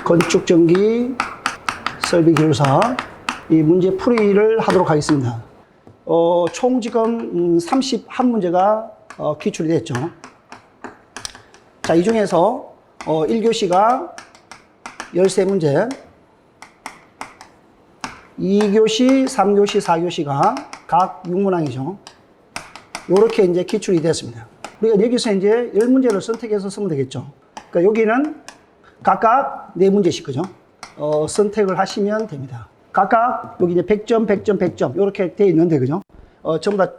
건축전기 설비기술사 이 문제 풀이를 하도록 하겠습니다. 총 지금 31문제가 기출이 됐죠. 자, 이 중에서 1교시가 13문제, 2교시, 3교시, 4교시가 각 6문항이죠. 요렇게 이제 기출이 됐습니다. 우리가 여기서 이제 10문제를 선택해서 쓰면 되겠죠. 그러니까 여기는 각각 4문제씩, 그죠? 선택을 하시면 됩니다. 각각 여기 이제 100점, 100점, 100점 이렇게 되어 있는데, 그죠? 전부 다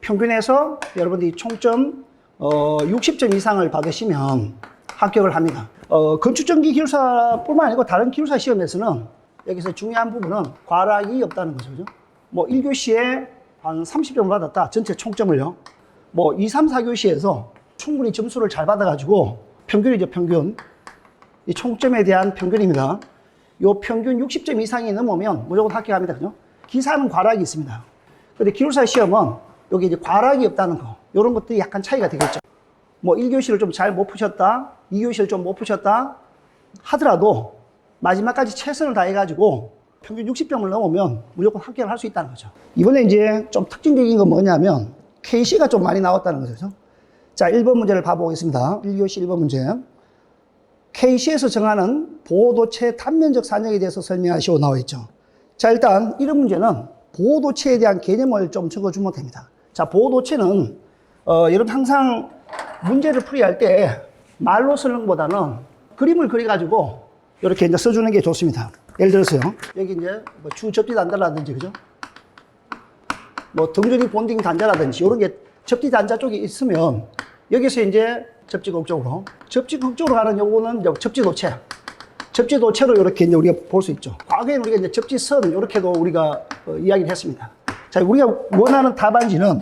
평균해서 여러분들이 총점 60점 이상을 받으시면 합격을 합니다. 건축전기 기술사뿐만 아니고 다른 기술사 시험에서는 여기서 중요한 부분은 과락이 없다는 거죠. 그죠? 뭐 1교시에 한 30점을 받았다. 전체 총점을요. 뭐 2, 3, 4교시에서 충분히 점수를 잘 받아가지고 평균이죠, 평균. 이 총점에 대한 평균입니다. 요 평균 60점 이상이 넘으면 무조건 합격합니다. 그죠? 기사는 과락이 있습니다. 근데 기술사 시험은 여기 이제 과락이 없다는 거. 요런 것들이 약간 차이가 되겠죠. 뭐 1교시를 좀 잘 못 푸셨다, 2교시를 좀 못 푸셨다 하더라도 마지막까지 최선을 다해가지고 평균 60점을 넘으면 무조건 합격을 할 수 있다는 거죠. 이번에 이제 좀 특징적인 건 뭐냐면 KC가 좀 많이 나왔다는 거죠. 자, 1번 문제를 봐보겠습니다. 1교시 1번 문제. KC에서 정하는 보호도체 단면적 산정에 대해서 설명하시오 나와 있죠. 자, 일단 이런 문제는 보호도체에 대한 개념을 좀 적어주면 됩니다. 자, 보호도체는 여러분 항상 문제를 풀이할 때 말로 쓰는 것보다는 그림을 그려가지고 이렇게 이제 써주는 게 좋습니다. 예를 들어서요, 여기 이제 뭐 주접지 단자라든지, 그죠? 뭐 등전이 본딩 단자라든지 이런 게 접지 단자 쪽에 있으면 여기서 이제 접지극 쪽으로, 접지극 쪽으로 가는 요거는 이제 접지도체. 접지도체로 이렇게 이제 우리가 볼 수 있죠. 과거에는 우리가 이제 접지선 이렇게도 우리가 이야기를 했습니다. 자, 우리가 원하는 답안지는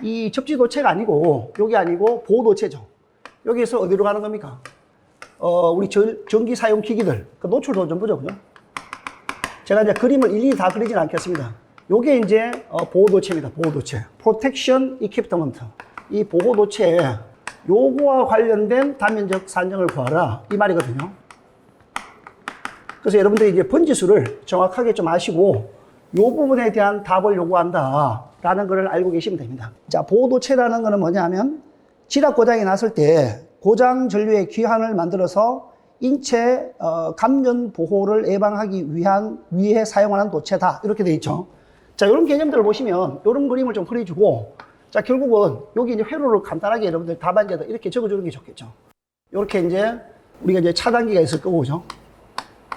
이 접지도체가 아니고, 여기 아니고 보호도체죠. 여기서 어디로 가는 겁니까? 우리 전기 사용 기기들, 그 노출 도전부죠, 그죠? 제가 이제 그림을 일일이 다 그리진 않겠습니다. 요게 이제 보호도체입니다. 보호도체. Protection Equipment. 이 보호도체, 요거와 관련된 단면적 산정을 구하라. 이 말이거든요. 그래서 여러분들이 이제 번지수를 정확하게 좀 아시고, 요 부분에 대한 답을 요구한다. 라는 걸 알고 계시면 됩니다. 자, 보호도체라는 거는 뭐냐면, 지락 고장이 났을 때 고장 전류의 귀환을 만들어서 인체 감전 보호를 예방하기 위해 사용하는 도체다. 이렇게 돼 있죠. 자, 이런 개념들을 보시면 이런 그림을 좀 그려주고, 자, 결국은 여기 이제 회로를 간단하게 여러분들 답안지에다 이렇게 적어주는 게 좋겠죠. 이렇게 이제 우리가 이제 차단기가 있을 거고, 그죠?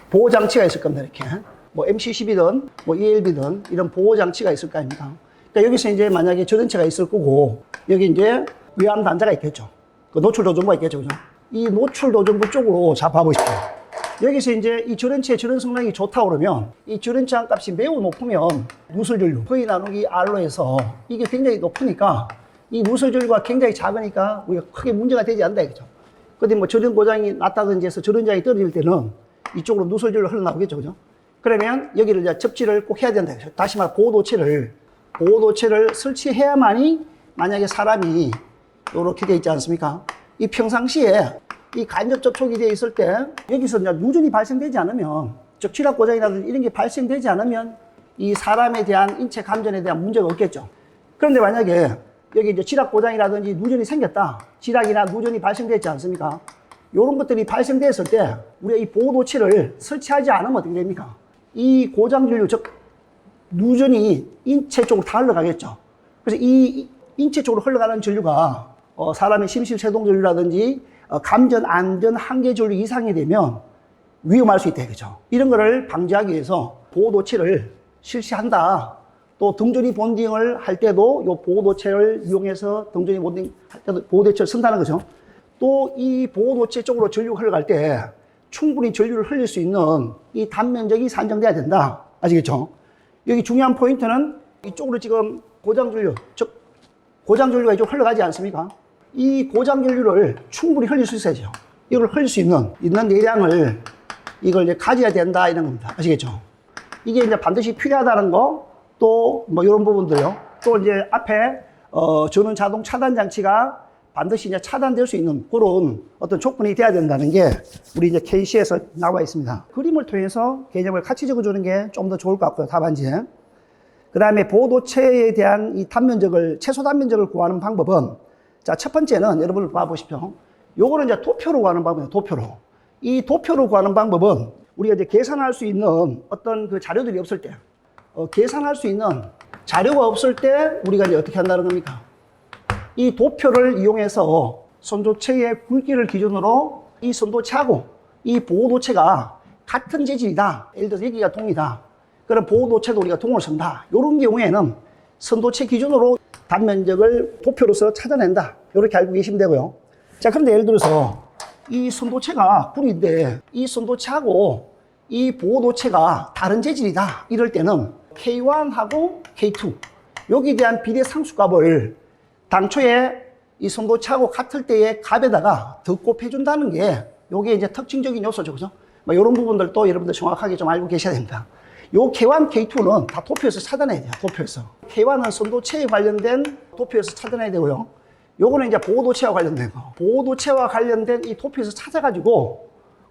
보호 장치가 있을 겁니다. 이렇게 뭐 MC10이든 뭐 ELB든 이런 보호 장치가 있을 거 아닙니까? 그러니까 여기서 이제 만약에 저전체가 있을 거고, 여기 이제 위암 단자가 있겠죠. 그 노출 도전부가 있겠죠, 그죠? 이 노출 도전부 쪽으로 자 봐보십시오. 여기서 이제 이 저런체의 저런 성능이 좋다 그러면 이 저런체 한 값이 매우 높으면 누설전류 V 나누기 R로 해서 이게 굉장히 높으니까 이 누설전류가 굉장히 작으니까 우리가 크게 문제가 되지 않는다 이거죠. 근데 뭐 저런 고장이 났다든지 해서 저런 장이 떨어질 때는 이쪽으로 누설전류가 흘러나오겠죠, 그죠? 그러면 여기를 이제 접지를 꼭 해야 된다 이거죠. 다시 말해 보호도체를 설치해야만이 만약에 사람이 이렇게 돼 있지 않습니까? 이 평상시에 이 간접 접촉이 되어 있을 때 여기서 이제 누전이 발생되지 않으면, 즉 지락 고장이라든지 이런 게 발생되지 않으면 이 사람에 대한 인체 감전에 대한 문제가 없겠죠. 그런데 만약에 여기 이제 지락 고장이라든지 누전이 생겼다, 지락이나 누전이 발생되지 않습니까? 이런 것들이 발생됐을 때 우리가 이 보호도체를 설치하지 않으면 어떻게 됩니까? 이 고장 전류, 즉 누전이 인체 쪽으로 다 흘러가겠죠. 그래서 이 인체 쪽으로 흘러가는 전류가 사람의 심실세동 전류라든지 감전, 안전, 한계 전류 이상이 되면 위험할 수 있다, 그죠? 이런 거를 방지하기 위해서 보호도체를 실시한다. 또 등전이 본딩을 할 때도 이 보호도체를 이용해서 등전이 본딩 할 때도 보호도체를 쓴다는 거죠. 또 이 보호도체 쪽으로 전류가 흘러갈 때 충분히 전류를 흘릴 수 있는 이 단면적이 산정돼야 된다. 아시겠죠? 여기 중요한 포인트는 이쪽으로 지금 고장전류, 즉 고장전류가 이쪽 흘러가지 않습니까? 이 고장전류를 충분히 흘릴 수 있어야죠. 이걸 흘릴 수 있는 내량을 이걸 이제 가져야 된다 이런 겁니다. 아시겠죠? 이게 이제 반드시 필요하다는 거, 또 뭐 이런 부분들요. 또 이제 앞에 주는 자동 차단 장치가 반드시 이제 차단될 수 있는 그런 어떤 조건이 돼야 된다는 게 우리 이제 KC에서 나와 있습니다. 그림을 통해서 개념을 같이 적어주는 게 좀 더 좋을 것 같고요. 답안지에. 그 다음에 보호도체에 대한 이 단면적을, 최소 단면적을 구하는 방법은, 자, 첫 번째는 여러분 봐보십시오. 요거는 이제 도표로 구하는 방법이에요. 도표로. 이 도표로 구하는 방법은 우리가 이제 계산할 수 있는 어떤 그 자료들이 없을 때, 계산할 수 있는 자료가 없을 때 우리가 이제 어떻게 한다는 겁니까? 이 도표를 이용해서 선도체의 굵기를 기준으로 이 선도체하고 이 보호도체가 같은 재질이다. 예를 들어서 여기가 동이다. 그럼 보호도체도 우리가 동을 쓴다. 이런 경우에는 선도체 기준으로 단면적을 도표로서 찾아낸다. 이렇게 알고 계시면 되고요. 자, 그런데 예를 들어서 이 선도체가 굵인데 이 선도체하고 이 보호도체가 다른 재질이다. 이럴 때는 K1하고 K2 여기에 대한 비례 상수값을 당초에 이 선도체하고 같을 때의 값에다가 더 곱해준다는 게 요게 이제 특징적인 요소죠. 그죠? 뭐 이런 부분들도 여러분들 정확하게 좀 알고 계셔야 됩니다. 요 K1, K2는 다 도표에서 찾아내야 돼요. 도표에서. K1은 선도체에 관련된 도표에서 찾아내야 되고요. 요거는 이제 보호도체와 관련된 거. 보호도체와 관련된 이 도표에서 찾아가지고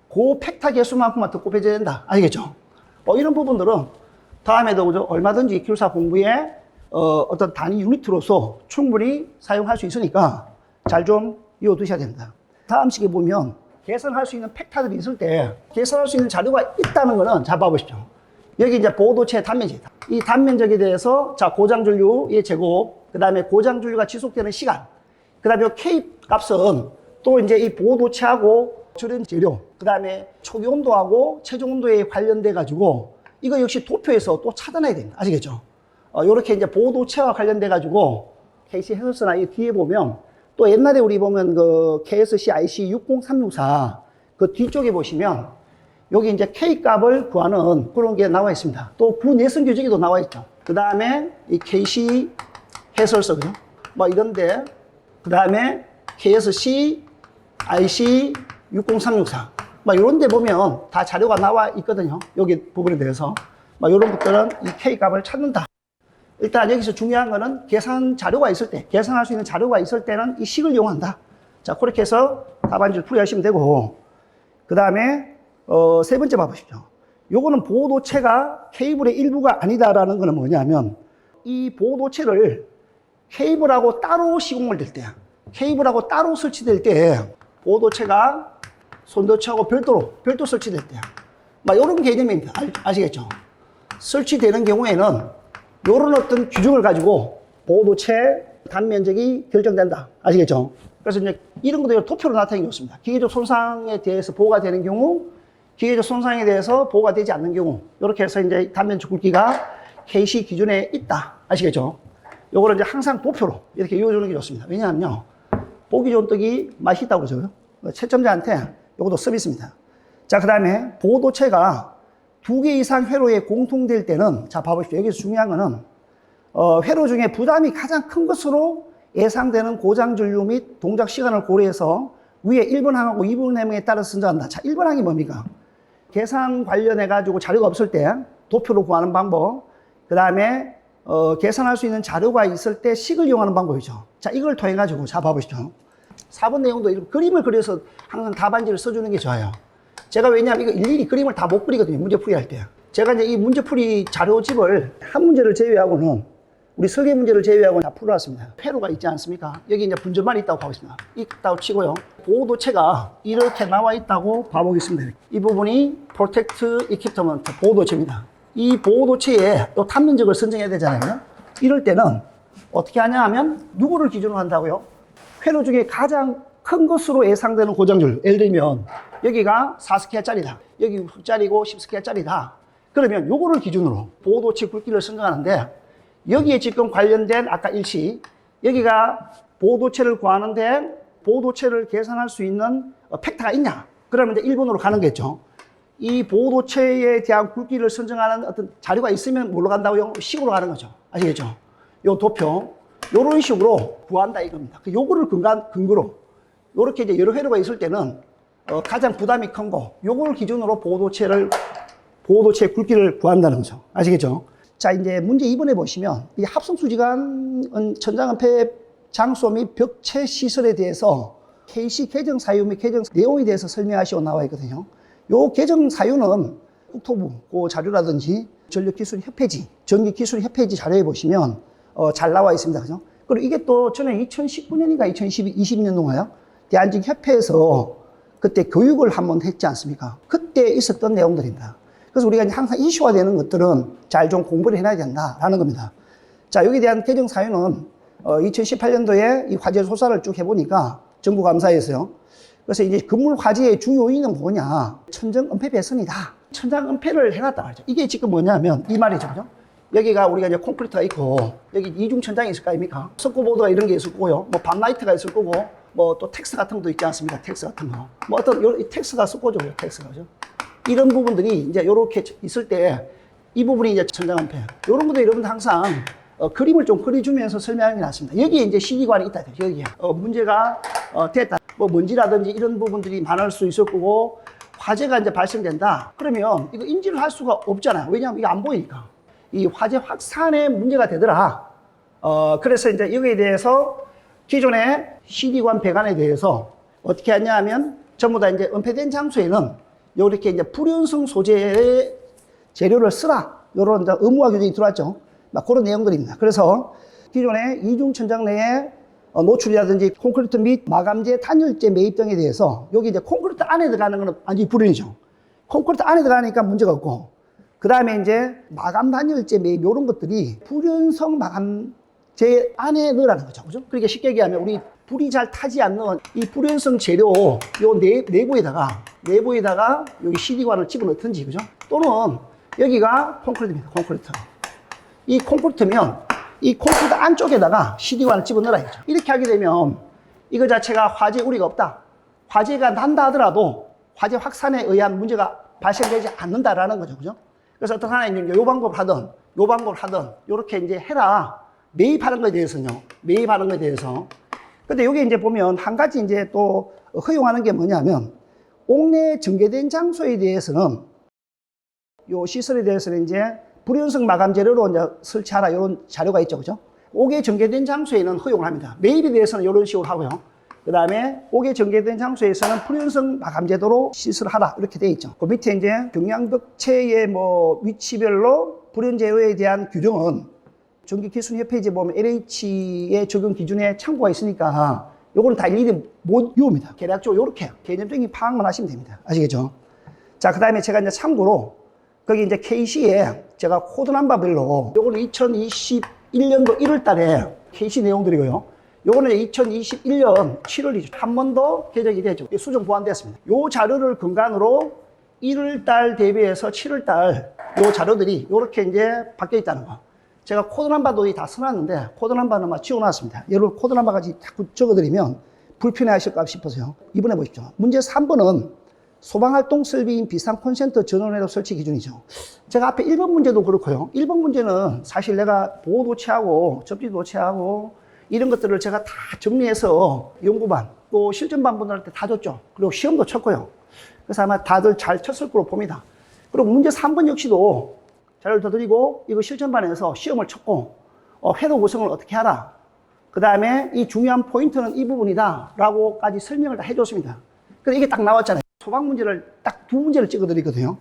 그 팩타 개수만큼만 더 곱해줘야 된다. 아시겠죠? 이런 부분들은 다음에도 그죠? 얼마든지 기술사 공부에 어떤 단위 유니트로서 충분히 사용할 수 있으니까 잘 좀 이어두셔야 됩니다. 다음 시기에 보면 계산할 수 있는 팩타들이 있을 때 계산할 수 있는 자료가 있다는 거는 잘 봐보십시오. 여기 이제 보호도체의 단면적이다. 이 단면적에 대해서 자 고장전류의 제곱, 그 다음에 고장전류가 지속되는 시간, 그 다음에 K 값은 또 이제 이 보호도체하고 절연 재료, 그 다음에 초기 온도하고 최종 온도에 관련돼 가지고 이거 역시 도표에서 또 찾아내야 됩니다. 아시겠죠? 요렇게 이제 보호도체와 관련돼 가지고 KC 해설서나 이 뒤에 보면 또 옛날에 우리 보면 그 KSC IC 60364 그 뒤쪽에 보시면 여기 이제 K 값을 구하는 그런 게 나와 있습니다. 또 구내성 규정에도 나와 있죠. 그 다음에 이 KC 해설서죠. 뭐 이런데 그 다음에 KSC IC 60364 막 이런 데 보면 다 자료가 나와 있거든요. 여기 부분에 대해서. 막 이런 것들은 이 K 값을 찾는다. 일단 여기서 중요한 거는 계산 자료가 있을 때, 계산할 수 있는 자료가 있을 때는 이 식을 이용한다. 자, 그렇게 해서 답안지를 풀이하시면 되고, 그 다음에, 세 번째 봐보십시오. 요거는 보호도체가 케이블의 일부가 아니다라는 거는 뭐냐면, 이 보호도체를 케이블하고 따로 시공을 될 때, 케이블하고 따로 설치될 때, 보호도체가 선도체하고 별도 설치될 때, 막 이런 개념입니다. 아시겠죠? 설치되는 경우에는 이런 어떤 규정을 가지고 보호도체 단면적이 결정된다. 아시겠죠? 그래서 이제 이런 것들이 도표로 나타내기 좋습니다. 기계적 손상에 대해서 보호가 되는 경우, 기계적 손상에 대해서 보호가 되지 않는 경우, 이렇게 해서 이제 단면적 굵기가 KC 기준에 있다. 아시겠죠? 요거를 이제 항상 도표로 이렇게 이어주는 게 좋습니다. 왜냐하면요, 보기 좋은 떡이 맛이 있다고 그러죠. 채점자한테 요것도 서비스입니다. 자, 그 다음에 보호도체가 2개 이상 회로에 공통될 때는, 자, 봐보십시오. 여기서 중요한 거는, 회로 중에 부담이 가장 큰 것으로 예상되는 고장전류 및 동작 시간을 고려해서 위에 1번 항하고 2번 항에 따라서 선정한다. 자, 1번 항이 뭡니까? 계산 관련해가지고 자료가 없을 때 도표로 구하는 방법, 그 다음에, 계산할 수 있는 자료가 있을 때 식을 이용하는 방법이죠. 자, 이걸 통해가지고, 자, 봐보십시오. 4번 내용도 이렇게 그림을 그려서 항상 답안지를 써주는 게 좋아요. 제가 왜냐하면 이거 일일이 그림을 다 못 그리거든요. 문제풀이 할 때. 제가 이제 이 문제풀이 자료집을 한 문제를 제외하고는 우리 설계 문제를 제외하고는 다 풀어놨습니다. 회로가 있지 않습니까? 여기 이제 분점만 있다고 봐보겠습니다. 있다고 치고요. 보호도체가 이렇게 나와 있다고 봐보겠습니다. 이 부분이 Protect Equipment 보호도체입니다. 이 보호도체에 또 단면적을 선정해야 되잖아요. 이럴 때는 어떻게 하냐 하면 누구를 기준으로 한다고요? 회로 중에 가장 큰 것으로 예상되는 고장줄. 예를 들면 여기가 4스퀘어짜리다. 여기 6짜리고 10스퀘어짜리다. 그러면 요거를 기준으로 보호도체 굵기를 선정하는데 여기에 지금 관련된 아까 일시 여기가 보호도체를 구하는데 보호도체를 계산할 수 있는 팩터가 있냐? 그러면 이제 1번으로 가는 거겠죠. 이 보호도체에 대한 굵기를 선정하는 어떤 자료가 있으면 뭘로 간다고요? 식으로 가는 거죠. 아시겠죠? 요 도표. 요런 식으로 구한다 이겁니다. 요거를 근거로 요렇게 이제 여러 회로가 있을 때는 가장 부담이 큰 거, 요걸 기준으로 보호도체의 굵기를 구한다는 거죠. 아시겠죠? 자, 이제 문제 2번에 보시면 이 합성수지관 천장은폐 장소 및 벽체 시설에 대해서 KC 개정 사유 및 개정 내용에 대해서 설명하시오 나와 있거든요. 요 개정 사유는 국토부 그 자료라든지 전력기술협회지, 전기기술협회지 자료에 보시면 잘 나와 있습니다. 그죠? 그리고 이게 또 전에 2019년인가 2020년도인가요? 대한전기협회에서 그때 교육을 한번 했지 않습니까? 그때 있었던 내용들입니다. 그래서 우리가 이제 항상 이슈화 되는 것들은 잘 좀 공부를 해놔야 된다라는 겁니다. 자, 여기에 대한 개정 사유는 2018년도에 이 화재 조사를 쭉 해보니까 정부 감사에서요. 그래서 이제 건물 화재의 주 요인은 뭐냐? 천정 은폐 배선이다. 천장 은폐를 해놨다 말이죠. 이게 지금 뭐냐면 이 말이죠, 그죠? 여기가 우리가 이제 콘크리트가 있고 여기 이중 천장이 있을 거 아닙니까? 석고보드가 이런 게 있을 거고요. 뭐 밤라이트가 있을 거고 뭐 또 텍스 같은 것도 있지 않습니까? 텍스 같은 거. 뭐 어떤 요 텍스가 석고죠, 텍스가죠. 이런 부분들이 이제 요렇게 있을 때 이 부분이 이제 천장 은폐. 요런 것도 여러분들 항상 그림을 좀 그려주면서 설명하는 게 낫습니다. 여기에 이제 시기관이 있다. 여기에 문제가 됐다. 뭐 먼지라든지 이런 부분들이 많을 수 있을 거고 화재가 이제 발생된다. 그러면 이거 인지를 할 수가 없잖아요. 왜냐하면 이거 안 보이니까. 이 화재 확산에 문제가 되더라. 그래서 이제 여기에 대해서 기존의 시기관 배관에 대해서 어떻게 하냐 하면 전부 다 이제 은폐된 장소에는 이렇게 이제 불연성 소재의 재료를 쓰라. 이런 의무화 규정이 들어왔죠. 막 그런 내용들입니다. 그래서 기존의 이중천장 내에 노출이라든지 콘크리트 및 마감재, 단열재 매입 등에 대해서 여기 이제 콘크리트 안에 들어가는 건 완전히 불연이죠. 콘크리트 안에 들어가니까 문제가 없고 그 다음에 이제 마감 단열재 매입 이런 것들이 불연성 마감재 안에 넣으라는 거죠. 그죠? 그러니까 쉽게 얘기하면 우리 불이 잘 타지 않는 이 불연성 재료 요 내부에다가 여기 CD관을 집어넣든지 그죠? 또는 여기가 콘크리트입니다. 콘크리트. 이 콘크리트면 이 콘크리트 안쪽에다가 CD관을 집어넣어라 이거죠. 이렇게 하게 되면 이거 자체가 화재 우려가 없다. 화재가 난다 하더라도 화재 확산에 의한 문제가 발생되지 않는다라는 거죠. 그죠? 그래서 어떤 하나님 요 방법을 하든 요 방법을 하든 요렇게 이제 해라. 매입하는 거에 대해서는요. 매입하는 거에 대해서. 근데 여기 이제 보면 한 가지 이제 또 허용하는 게 뭐냐면 옥내 전개된 장소에 대해서는 요 시설에 대해서는 이제 불연성 마감 재료로 이제 설치하라 이런 자료가 있죠, 그죠? 옥에 전개된 장소에는 허용을 합니다. 매입에 대해서는 이런 식으로 하고요. 그 다음에 옥에 전개된 장소에서는 불연성 마감 제도로 시설하라 이렇게 돼 있죠. 그 밑에 이제 경량벽체의 뭐 위치별로 불연 재료에 대한 규정은 전기기술협회지에 보면 LH의 적용 기준에 참고가 있으니까 요거는 다 일일이 못 외웁니다. 대략적으로 요렇게 개념적인 파악만 하시면 됩니다. 아시겠죠? 자, 그 다음에 제가 이제 참고로 거기 이제 KC에 제가 코드 넘버별로 요거는 2021년도 1월 달에 KC 내용들이고요. 요거는 2021년 7월이죠. 한 번 더 개정이 되죠. 수정 보완되었습니다. 요 자료를 근간으로 1월 달 대비해서 7월 달 요 자료들이 요렇게 이제 바뀌어 있다는 거. 제가 코드 넘버도 다 써놨는데 코드 넘버는 막 지워놨습니다. 여러분 코드 넘버까지 자꾸 적어드리면 불편해 하실까 싶어서요. 이번에 보십시오. 문제 3번은 소방활동 설비인 비상 콘센트 전원회로 설치 기준이죠. 제가 앞에 1번 문제도 그렇고요. 1번 문제는 사실 내가 보호 도체하고 접지 도체하고 이런 것들을 제가 다 정리해서 연구반 또 실전반 분들한테 다 줬죠. 그리고 시험도 쳤고요. 그래서 아마 다들 잘 쳤을 거로 봅니다. 그리고 문제 3번 역시도 자료를 더 드리고 이거 실전반에서 시험을 쳤고 회도 구성을 어떻게 하라. 그 다음에 이 중요한 포인트는 이 부분이다 라고까지 설명을 다 해줬습니다. 그래서 이게 딱 나왔잖아요. 소방 문제를 딱 두 문제를 찍어드리거든요.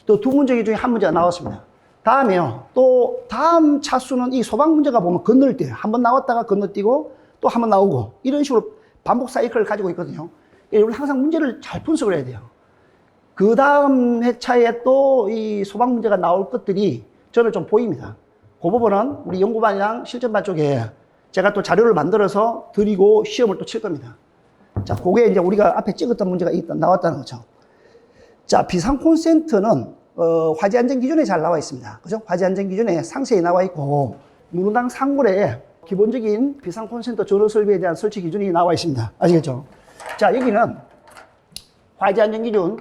또 두 문제 중에 한 문제가 나왔습니다. 다음에요. 또 다음 차수는 이 소방 문제가 보면 건널 때 한 번 나왔다가 건너뛰고 또 한 번 나오고 이런 식으로 반복 사이클을 가지고 있거든요. 여러분 항상 문제를 잘 분석을 해야 돼요. 그 다음 회차에 또 이 소방 문제가 나올 것들이 저는 좀 보입니다. 그 부분은 우리 연구반이랑 실전반 쪽에 제가 또 자료를 만들어서 드리고 시험을 또 칠 겁니다. 자, 그게 이제 우리가 앞에 찍었던 문제가 나왔다는 거죠. 자, 비상 콘센트는 화재 안전 기준에 잘 나와 있습니다. 그죠? 화재 안전 기준에 상세히 나와 있고 문호당 상물에 기본적인 비상 콘센트 전원 설비에 대한 설치 기준이 나와 있습니다. 아시겠죠? 자, 여기는 화재 안전 기준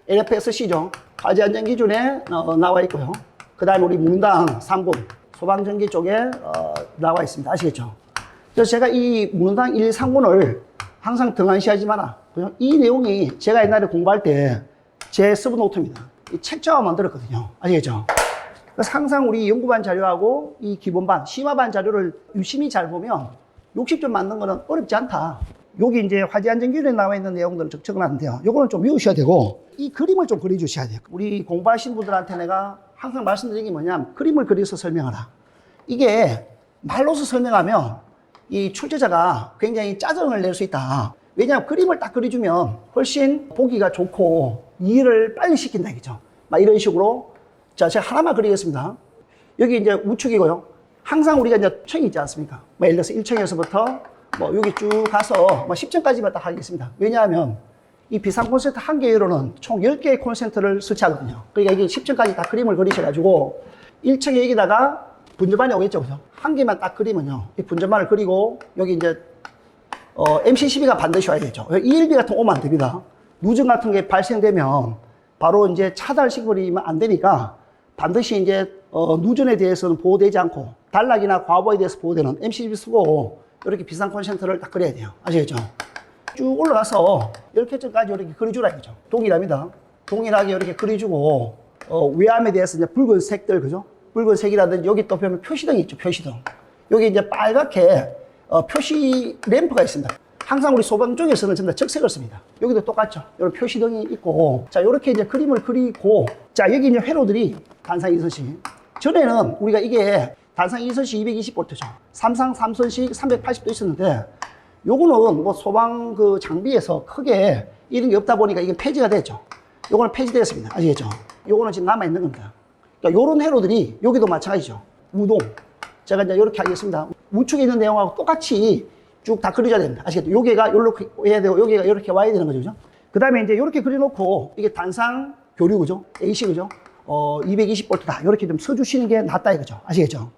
LFSC죠. 화재 안전 기준에 나와 있고요. 그 다음에 우리 문호당 3분 소방전기 쪽에 나와 있습니다. 아시겠죠? 그래서 제가 이 문호당 1, 3분을 항상 등한시하지 마라. 이 내용이 제가 옛날에 공부할 때 제 서브노트입니다. 이 책자와 만들었거든요. 아시겠죠? 그래서 항상 우리 연구반 자료하고 이 기본반, 심화반 자료를 유심히 잘 보면 60점 맞는 거는 어렵지 않다. 여기 이제 화재 안전규칙에 나와 있는 내용들을 적응을 하는데요. 요거는 좀 외우셔야 되고, 이 그림을 좀 그려주셔야 돼요. 우리 공부하신 분들한테 내가 항상 말씀드리는 게 뭐냐면, 그림을 그려서 설명하라. 이게 말로서 설명하면 이 출제자가 굉장히 짜증을 낼 수 있다. 왜냐하면 그림을 딱 그려주면 훨씬 보기가 좋고 이해를 빨리 시킨다 이거죠. 막 이런 식으로. 자, 제가 하나만 그리겠습니다. 여기 이제 우측이고요. 항상 우리가 이제 층이 있지 않습니까? 뭐 예를 들어서 1층에서부터 뭐 여기 쭉 가서 뭐 10층까지만 딱 하겠습니다. 왜냐하면 이 비상 콘센트 한 개로는 총 10개의 콘센트를 설치하거든요. 그러니까 이게 10층까지 다 그림을 그리셔가지고 1층에 여기다가 분전반이 오겠죠. 그죠? 한 개만 딱 그리면요. 이 분전반을 그리고 여기 이제 MC12가 반드시 와야 되죠. ELB 같은 거 오면 안 됩니다. 누전 같은 게 발생되면 바로 이제 차단을 시켜버리면 안 되니까 반드시 이제 누전에 대해서는 보호되지 않고 단락이나 과부하에 대해서 보호되는 MC12 쓰고 이렇게 비상 콘센트를 딱 그려야 돼요. 아시겠죠? 쭉 올라가서 이렇게 점까지 이렇게 그려주라 이거죠. 동일합니다. 동일하게 이렇게 그려주고 외암에 대해서 이제 붉은색들 그죠? 붉은색이라든지 여기 또 보면 표시등이 있죠. 표시등. 여기 이제 빨갛게 표시 램프가 있습니다. 항상 우리 소방 쪽에서는 전부 다 적색을 씁니다. 여기도 똑같죠. 이런 표시등이 있고, 자, 이렇게 이제 그림을 그리고, 자, 여기 이제 회로들이 단상 2선식. 전에는 우리가 이게 단상 2선식 220V죠. 삼상 3선식 380도 있었는데, 요거는 뭐 소방 그 장비에서 크게 이런 게 없다 보니까 이게 폐지가 됐죠. 요거는 폐지됐습니다. 아시겠죠? 요거는 지금 남아있는 겁니다. 그러니까 요런 회로들이 여기도 마찬가지죠. 우동. 제가 이제 이렇게 하겠습니다. 우측에 있는 내용하고 똑같이 쭉 다 그려줘야 됩니다. 아시겠죠? 여기가 이렇게 해야 되고, 여기가 이렇게 와야 되는 거죠. 그 다음에 이제 이렇게 그려놓고, 이게 단상 교류, 그죠? AC, 그죠? 220V다. 이렇게 좀 써주시는 게 낫다, 이거죠. 아시겠죠?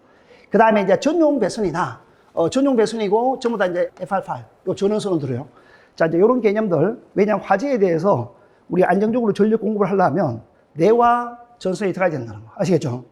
그 다음에 이제 전용 배선이나, 전용 배선이고, 전부 다 이제 FR8, 요 전원선은 들어요. 자, 이제 이런 개념들. 왜냐하면 화재에 대해서 우리 안정적으로 전력 공급을 하려면 내와 전선이 들어가야 된다는 거. 아시겠죠?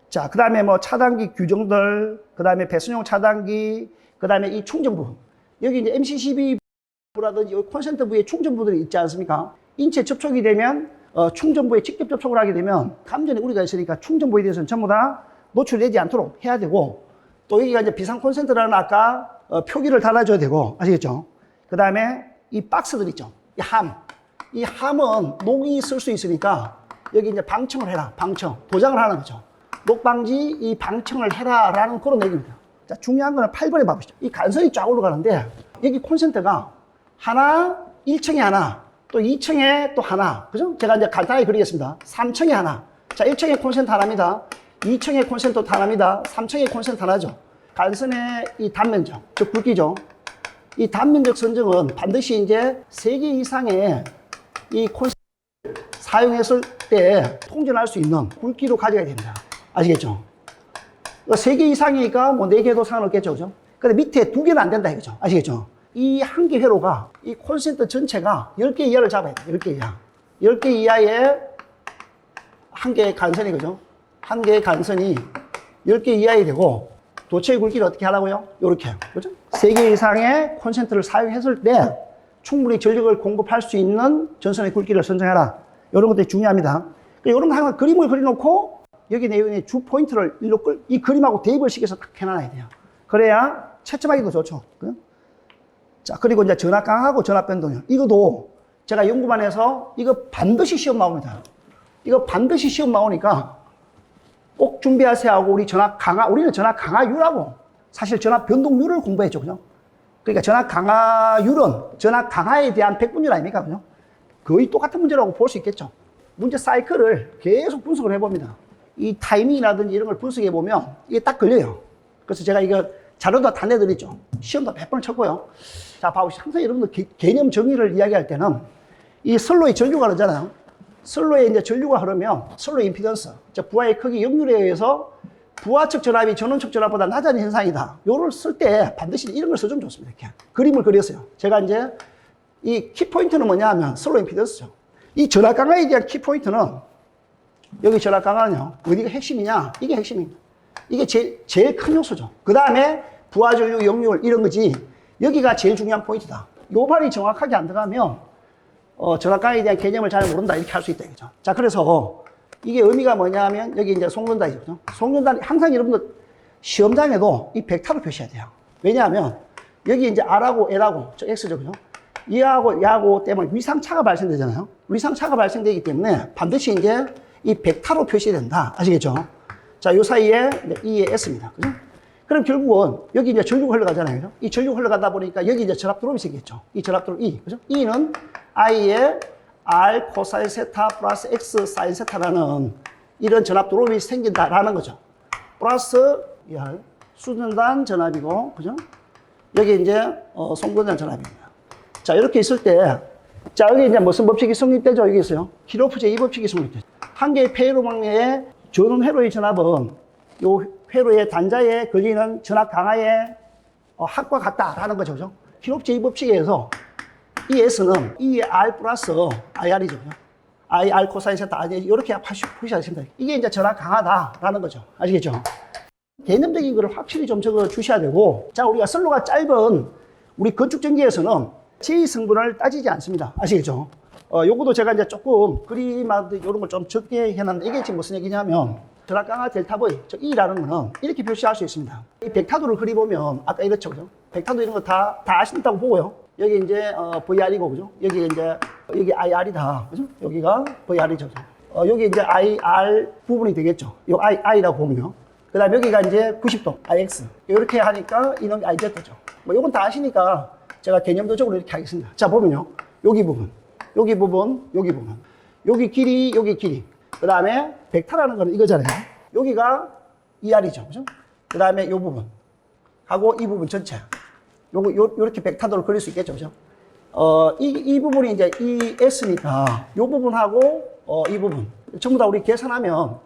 자, 그 다음에 뭐 차단기 규정들, 그 다음에 배선용 차단기, 그 다음에 이 충전부. 여기 이제 MC12부라든지 콘센트부에 충전부들이 있지 않습니까? 인체 접촉이 되면, 충전부에 직접 접촉을 하게 되면, 감전에 우리가 있으니까 충전부에 대해서는 전부 다 노출되지 않도록 해야 되고, 또 여기가 이제 비상 콘센트라는 아까 표기를 달아줘야 되고, 아시겠죠? 그 다음에 이 박스들 있죠? 이 함. 이 함은 녹이 쓸 수 있으니까, 여기 이제 방청을 해라. 방청. 도장을 하는 거죠. 녹방지 이 방청을 해라라는 그런 얘기입니다. 자, 중요한 거는 8번에 봐보시죠. 이 간선이 쫙 올라가는데 여기 콘센트가 하나, 1층에 하나, 또 2층에 또 하나. 그죠? 제가 이제 간단하게 그리겠습니다. 3층에 하나. 자, 1층에 콘센트 하나입니다. 2층에 콘센트 하나입니다. 3층에 콘센트 하나죠. 간선의 이 단면적, 즉 굵기죠. 이 단면적 선정은 반드시 이제 3개 이상의 이 콘센트 사용했을 때 통전할 수 있는 굵기로 가져야 됩니다. 아시겠죠? 3개 이상이니까 뭐 4개도 상관없겠죠. 그죠? 근데 밑에 2개는 안 된다 이거죠. 아시겠죠? 이 한 개 회로가 이 콘센트 전체가 10개 이하를 잡아야 돼요. 10개 이하. 10개 이하에 한 개의 간선이 그죠? 한 개의 간선이 10개 이하이 되고 도체의 굵기를 어떻게 하라고요? 요렇게. 그죠? 3개 이상의 콘센트를 사용했을 때 충분히 전력을 공급할 수 있는 전선의 굵기를 선정해라. 이런 것들이 중요합니다. 이런 거 항상 그림을 그려놓고 여기 내용의 주 포인트를 이 그림하고 대입을 시켜서 딱 해놔야 돼요. 그래야 채점하기도 좋죠. 자, 그리고 이제 전압 강하고 전압 변동이요. 이것도 제가 연구반에서 이거 반드시 시험 나옵니다. 이거 반드시 시험 나오니까 꼭 준비하세요 하고 우리는 전압 강하율하고 사실 전압 변동률을 공부했죠. 그죠? 그러니까 전압 강하율은 전압 강하에 대한 백분율 아닙니까? 그죠? 거의 똑같은 문제라고 볼 수 있겠죠. 문제 사이클을 계속 분석을 해봅니다. 이 타이밍이라든지 이런 걸 분석해 보면 이게 딱 걸려요. 그래서 제가 이거 자료도 다 내드리죠. 시험도 100번 쳤고요. 자, 봐보시죠. 항상 여러분들 개념 정의를 이야기할 때는 이 선로의 전류가 흐르잖아요. 선로에 이제 전류가 흐르면 선로 임피던스, 즉 부하의 크기 역률에 의해서 부하측 전압이 전원측 전압보다 낮은 현상이다. 요걸 쓸 때 반드시 이런 걸 써주면 좋습니다. 이렇게 그림을 그렸어요. 제가 이제 이 키포인트는 뭐냐 하면 선로 임피던스죠. 이 전압 강화에 대한 키포인트는 여기 전압 강화는요, 어디가 핵심이냐? 이게 핵심입니다. 이게 제일 큰 요소죠. 그 다음에 부하 전류 역률 이런 거지. 여기가 제일 중요한 포인트다. 요 말이 정확하게 안 들어가면 전압 강화에 대한 개념을 잘 모른다 이렇게 할 수 있다 이거죠. 자, 그래서 이게 의미가 뭐냐면 여기 이제 송전단이죠. 그죠? 송전단 항상 여러분들 시험장에도 이 벡터로 표시해야 돼요. 왜냐하면 여기 이제 R하고 L하고 저 X죠. 그죠? 이하고 야하고 때문에 위상차가 발생되잖아요. 위상차가 발생되기 때문에 반드시 이제 이 벡터로 표시된다. 아시겠죠? 자, 요 사이에 E의 S입니다. 그죠? 그럼 결국은 여기 이제 전류가 흘러가잖아요. 그죠? 이 전류가 흘러가다 보니까 여기 이제 전압 드롭이 생겼죠. 이 전압 드롭 E. 그죠? E는 I의 R 코사인 세타 플러스 X 사인 세타라는 이런 전압 드롭이 생긴다라는 거죠. 플러스 수전단 전압이고, 그죠? 여기 이제 송전단 전압입니다. 자, 이렇게 있을 때, 자, 여기 이제 무슨 법칙이 성립되죠? 여기 있어요. 키로프 제2 법칙이 성립되죠. 한 개의 폐회로망의 전원 회로의 전압은 요 회로의 단자에 걸리는 전압 강하의 합과 같다라는 거죠. 그죠? 키로프 제2 법칙에 의해서 이 S는 E의 R 플러스 IR이죠. IR 코사인 세타. 이렇게 표시하겠습니다. 이게 이제 전압 강하다라는 거죠. 아시겠죠? 개념적인 거를 확실히 좀 적어 주셔야 되고, 자, 우리가 선로가 짧은 우리 건축전기에서는 J 성분을 따지지 않습니다. 아시겠죠? 요거도 제가 이제 조금 그림하고 이런 걸 좀 적게 해놨는데, 이게 지금 무슨 얘기냐면, 전압 강화 델타 V, 즉 E라는 거는 이렇게 표시할 수 있습니다. 이 벡터도를 그려보면, 아까 이렇죠, 그죠? 벡터도 이런 거 다 아신다고 보고요. 여기 이제, VR이고, 그죠? 여기 이제, 여기 IR이다. 그죠? 여기가 VR이죠. 여기 이제 IR 부분이 되겠죠. 요 I라고 보면요. 그 다음에 여기가 이제 90도, IX. 이렇게 하니까 이놈이 IZ죠. 뭐 요건 다 아시니까 제가 개념도적으로 이렇게 하겠습니다. 자, 보면요. 여기 부분, 여기 부분, 여기 부분. 여기 길이, 여기 길이. 그 다음에 벡터라는 거는 이거잖아요. 여기가 ER이죠. 그죠? 그 다음에 요 부분. 하고 이 부분 전체. 요렇게 벡터도를 그릴 수 있겠죠. 그죠? 이 부분이 이제 ES니까 요 부분하고, 이 부분. 전부 다 우리 계산하면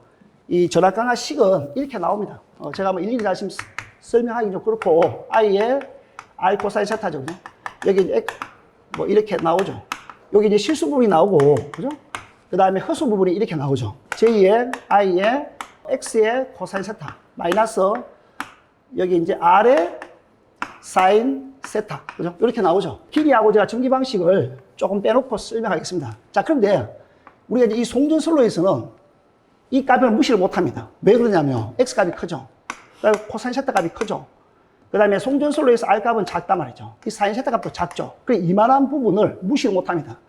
이 전압 강화 식은 이렇게 나옵니다. 제가 뭐 일일이 다시 설명하기 좀 그렇고, I의 R 코사인 세타죠. 그죠? 여기 이제 뭐 이렇게 나오죠. 여기 이제 실수 부분이 나오고, 그죠? 그 다음에 허수 부분이 이렇게 나오죠. J의 I의 X의 코사인 세타 마이너스 여기 이제 R의 사인 세타, 그죠? 이렇게 나오죠. 길이하고 제가 전기 방식을 조금 빼놓고 설명하겠습니다. 자, 그런데 우리가 이제 이 송전선로에서는 이 값을 무시를 못 합니다. 왜 그러냐면 X 값이 크죠. 코사인 세타 값이 크죠. 그 다음에 송전선로에서 R 값은 작단 말이죠. 이 사인 세타 값도 작죠. 그래, 이만한 부분을 무시를 못 합니다.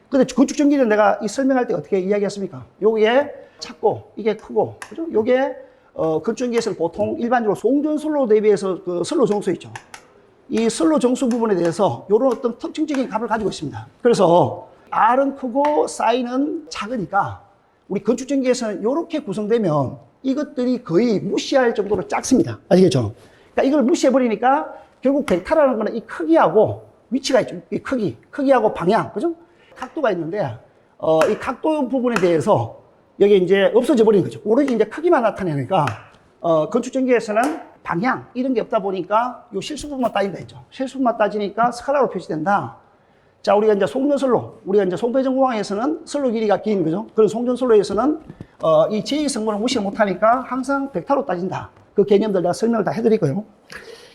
근데 건축전기는 내가 이 설명할 때 어떻게 이야기했습니까? 요게 작고, 이게 크고, 그죠? 요게, 건축전기에서는 보통 일반적으로 송전선로 대비해서 그 선로 정수 있죠. 이 선로 정수 부분에 대해서 요런 어떤 특징적인 값을 가지고 있습니다. 그래서 R은 크고 사인은 작으니까 우리 건축전기에서는 이렇게 구성되면 이것들이 거의 무시할 정도로 작습니다. 아시겠죠? 그러니까 이걸 무시해버리니까 결국 벡터라는 거는 이 크기하고 위치가 있죠. 이 크기하고 방향, 그죠? 각도가 있는데, 이 각도 부분에 대해서 여기 이제 없어져 버리는 거죠. 오로지 이제 크기만 나타내니까, 건축전기에서는 방향, 이런 게 없다 보니까 요 실수 부분만 따진다 했죠. 실수 부분만 따지니까 스칼라로 표시된다. 자, 우리가 이제 송전선로, 우리가 이제 송배전공항에서는 선로 길이가 긴 거죠. 그런 송전선로에서는 이 제2 성분을 무시를 못하니까 항상 벡터로 따진다. 그 개념들 내가 설명을 다 해드리고요.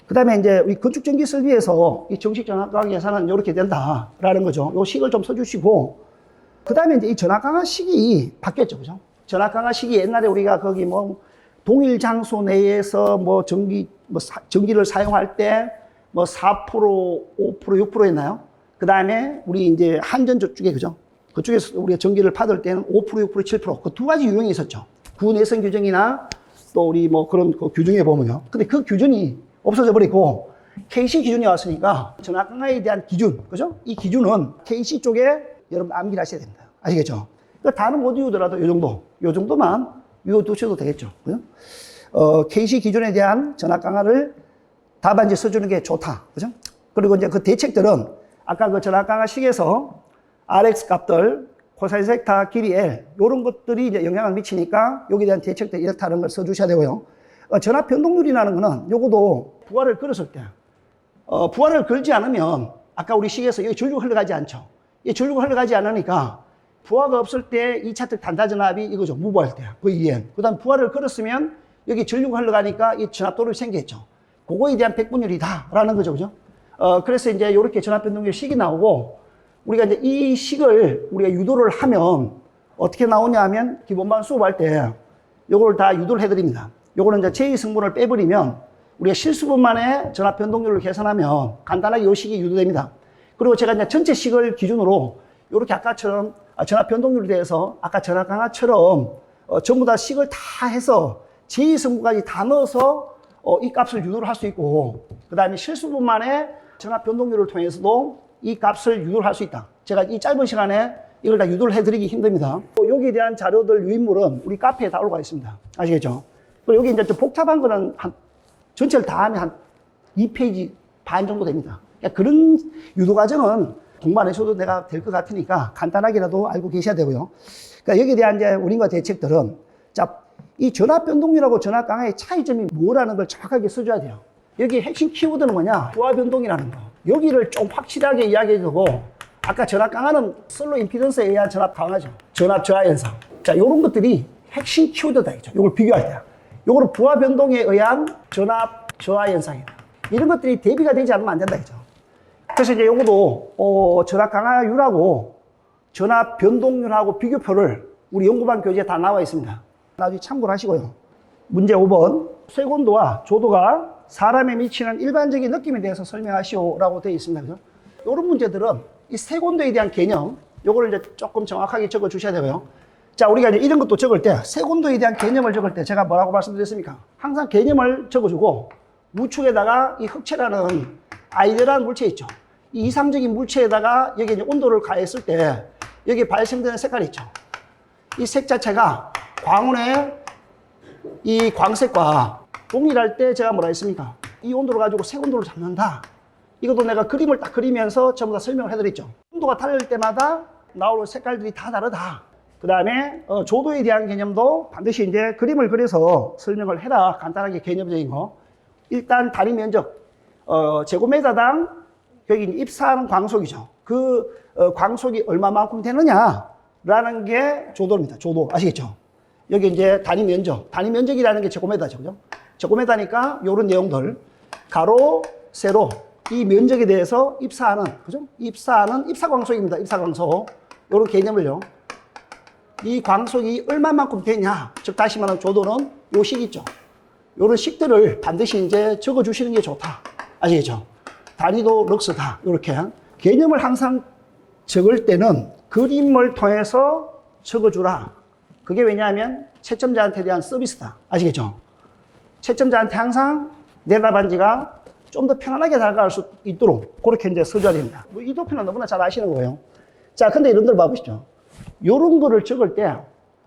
그 다음에 이제 우리 건축전기 설비에서 이 정식 전압 강화 계산은 이렇게 된다라는 거죠. 요 식을 좀 써주시고, 그 다음에 이제 이 전압 강화 식이 바뀌었죠, 그죠? 전압 강화 식이 옛날에 우리가 거기 뭐 동일 장소 내에서 뭐 전기를 사용할 때 뭐 4%, 5%, 6%였나요? 그 다음에 우리 이제 한전 저쪽에, 그죠? 그쪽에서 우리가 전기를 받을 때는 5%, 6%, 7%. 그 두 가지 유형이 있었죠. 구내성 규정이나 또 우리 뭐 그런 그 규정에 보면요. 근데 그 규정이 없어져 버리고 KC 기준이 왔으니까 전압 강화에 대한 기준, 그죠? 이 기준은 KC 쪽에 여러분 암기를 하셔야 됩니다. 아시겠죠? 그러니까 다는 못 외우더라도 요 정도만 외워두셔도 되겠죠. 그죠? KC 기준에 대한 전압 강화를 답안지 써주는 게 좋다. 그죠? 그리고 이제 그 대책들은 아까 그 전압 강화 식에서 RX 값들, 코사인 세타, 길이 L, 요런 것들이 이제 영향을 미치니까 여기에 대한 대책들 이렇다는 걸 써주셔야 되고요. 전압 변동률이라는 거는 요거도 부하를 걸었을 때, 부하를 걸지 않으면 아까 우리 식에서 여기 전류가 흘러가지 않죠. 이 전류가 흘러가지 않으니까 부하가 없을 때 2차특 단자전압이 이거죠. 무부할 때. VEM. 그 다음 부하를 걸었으면 여기 전류가 흘러가니까 이 전압도를 생겼죠. 그거에 대한 백분율이다라는 거죠. 그죠? 그래서 이제 이렇게 전압 변동률 식이 나오고 우리가 이제 이 식을 우리가 유도를 하면 어떻게 나오냐 하면 기본반 수업할 때 요걸 다 유도를 해드립니다. 요거는 이제 제2승분을 빼버리면 우리가 실수분만의 전압 변동률을 계산하면 간단하게 요 식이 유도됩니다. 그리고 제가 이제 전체 식을 기준으로 요렇게 아까처럼 전압 변동률에 대해서 아까 전압 강화처럼 전부 다 식을 다 해서 제2승분까지 다 넣어서 이 값을 유도를 할 수 있고, 그 다음에 실수분만의 전압 변동률을 통해서도 이 값을 유도를 할 수 있다. 제가 이 짧은 시간에 이걸 다 유도를 해드리기 힘듭니다. 여기에 대한 자료들 유인물은 우리 카페에 다 올라가 있습니다. 아시겠죠? 그리고 여기 이제 좀 복잡한 거는 전체를 다 하면 한 2페이지 반 정도 됩니다. 그러니까 그런 유도 과정은 공부 안 하셔도 내가 될 것 같으니까 간단하게라도 알고 계셔야 되고요. 그러니까 여기에 대한 이제 원인과 대책들은, 자, 이 전압 변동률하고 전압 강화의 차이점이 뭐라는 걸 정확하게 써줘야 돼요. 여기 핵심 키워드는 뭐냐? 부하 변동이라는 거. 여기를 좀 확실하게 이야기해주고, 아까 전압 강화는 슬로 임피던스에 의한 전압 강화죠. 전압 저하 현상. 자, 이런 것들이 핵심 키워드다. 이걸 비교할 때. 요거는 부하 변동에 의한 전압 저하 현상이다. 이런 것들이 대비가 되지 않으면 안 된다. 그래서 이제 요것도, 전압 강화율하고 전압 변동률하고 비교표를 우리 연구반 교재에 다 나와 있습니다. 나중에 참고를 하시고요. 문제 5번. 쇄곤도와 조도가 사람에 미치는 일반적인 느낌에 대해서 설명하시오라고 되어 있습니다. 그죠? 이런 문제들은 이 쇄곤도에 대한 개념, 요거를 이제 조금 정확하게 적어 주셔야 되고요. 자, 우리가 이제 이런 것도 적을 때, 쇄곤도에 대한 개념을 적을 때 제가 뭐라고 말씀드렸습니까? 항상 개념을 적어주고 우측에다가 이 흑체라는 아이디어라는 물체 있죠. 이 이상적인 물체에다가 여기 이제 온도를 가했을 때 여기 발생되는 색깔이 있죠. 이 색 자체가 광운의 이 광색과 동일할 때 제가 뭐라 했습니까? 이 온도를 가지고 색온도를 잡는다. 이것도 내가 그림을 딱 그리면서 전부 다 설명을 해드렸죠. 온도가 다를 때마다 나오는 색깔들이 다 다르다. 그 다음에 조도에 대한 개념도 반드시 이제 그림을 그려서 설명을 해라. 간단하게 개념적인 거. 일단 단위 면적, 제곱미터당 여기 입사하는 광속이죠. 그 광속이 얼마만큼 되느냐라는 게 조도입니다. 조도 아시겠죠? 여기 이제 단위 면적, 단위 면적이라는 게 제곱미터죠, 그죠? 제곱미터니까 이런 내용들 가로, 세로 이 면적에 대해서 입사하는, 그죠? 입사하는 입사광속입니다. 입사광속 이런 개념을요. 이 광속이 얼마만큼 되냐, 즉 다시 말하면 조도는 요 식 있죠. 요런 식들을 반드시 이제 적어주시는 게 좋다. 아시겠죠? 단위도 럭스다. 이렇게 개념을 항상 적을 때는 그림을 통해서 적어주라. 그게 왜냐하면 채점자한테 대한 서비스다. 아시겠죠? 채점자한테 항상 내 답안지가 좀 더 편안하게 다가갈 수 있도록 그렇게 이제 써줘야 됩니다. 뭐 이 도표는 너무나 잘 아시는 거예요. 자, 근데 여러분들 봐보시죠. 요런 거를 적을 때,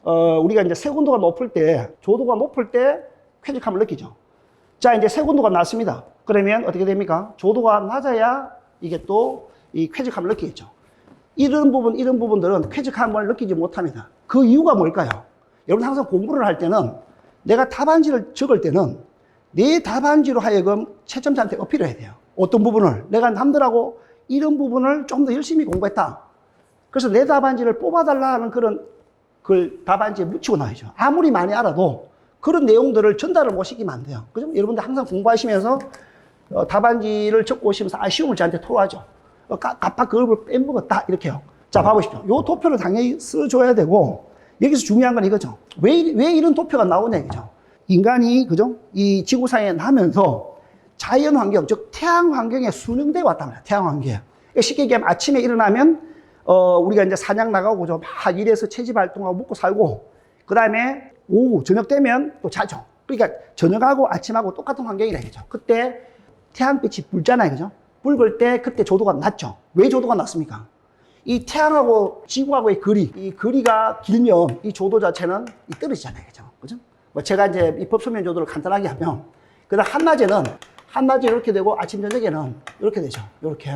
우리가 이제 색온도가 높을 때, 조도가 높을 때 쾌적함을 느끼죠. 자, 이제 색온도가 낮습니다. 그러면 어떻게 됩니까? 조도가 낮아야 이게 또 이 쾌적함을 느끼겠죠. 이런 부분들은 쾌적함을 느끼지 못합니다. 그 이유가 뭘까요? 여러분 항상 공부를 할 때는 내가 답안지를 적을 때는 내 답안지로 하여금 채점자한테 어필을 해야 돼요. 어떤 부분을 내가 남들하고 이런 부분을 좀 더 열심히 공부했다. 그래서 내 답안지를 뽑아달라는 그런 걸 답안지에 묻히고 나야죠. 아무리 많이 알아도 그런 내용들을 전달을 못 시키면 안 돼요. 그죠? 여러분들 항상 공부하시면서 답안지를 적고 오시면서 아쉬움을 저한테 토로하죠. 깜빡 그걸 빼먹었다. 이렇게요. 자, 봐보십시오. 요 도표를 당연히 써줘야 되고, 여기서 중요한 건 이거죠. 왜 이런 도표가 나오냐, 이거죠. 인간이, 그죠? 이 지구상에 나면서 자연 환경, 즉, 태양 환경에 순응되어 왔답니다. 태양 환경에. 쉽게 얘기하면 아침에 일어나면, 우리가 이제 사냥 나가고, 그죠? 막 일해서 채집 활동하고 먹고 살고, 그 다음에 오후, 저녁 되면 또 자죠. 그러니까 저녁하고 아침하고 똑같은 환경이라 이거죠. 그때 태양빛이 불잖아요, 그죠? 붉을 때 그때 조도가 낮죠. 왜 조도가 낮습니까? 이 태양하고 지구하고의 거리, 이 거리가 길면 이 조도 자체는 떨어지잖아요, 그죠? 뭐 제가 이제 이 법소면 조도를 간단하게 하면, 그다음 한낮에 이렇게 되고 아침 저녁에는 이렇게 되죠. 이렇게.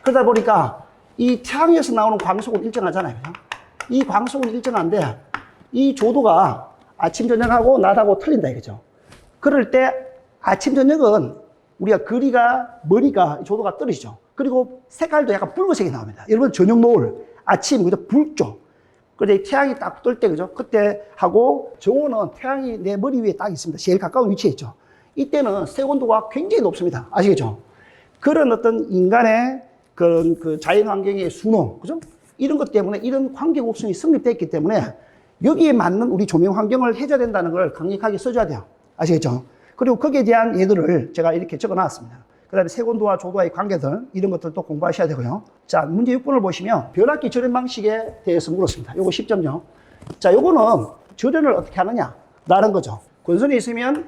그러다 보니까 이 태양에서 나오는 광속은 일정하잖아요, 그죠? 이 광속은 일정한데 이 조도가 아침 저녁하고 낮하고 틀린다 이거죠. 그럴 때 아침 저녁은 우리가 거리가 머니까 조도가 떨어지죠. 그리고 색깔도 약간 붉은색이 나옵니다. 여러분 저녁 노을, 아침 그죠? 붉죠. 그런데 태양이 딱 뜰 때 그죠? 그때 하고 정오는 태양이 내 머리 위에 딱 있습니다. 제일 가까운 위치에 있죠. 이때는 색온도가 굉장히 높습니다. 아시겠죠? 그런 어떤 인간의 그런 그 자연 환경의 순응, 그죠? 이런 것 때문에 이런 관계 곡선이 성립됐기 때문에 여기에 맞는 우리 조명 환경을 해줘야 된다는 걸 강력하게 써줘야 돼요. 아시겠죠? 그리고 거기에 대한 예들을 제가 이렇게 적어 놨습니다. 그 다음에 색온도와 조도와의 관계들, 이런 것들도 공부하셔야 되고요. 자, 문제 6번을 보시면 변압기 절연 방식에 대해서 물었습니다. 요거 10점요. 자, 요거는 절연을 어떻게 하느냐? 라는 거죠. 권선이 있으면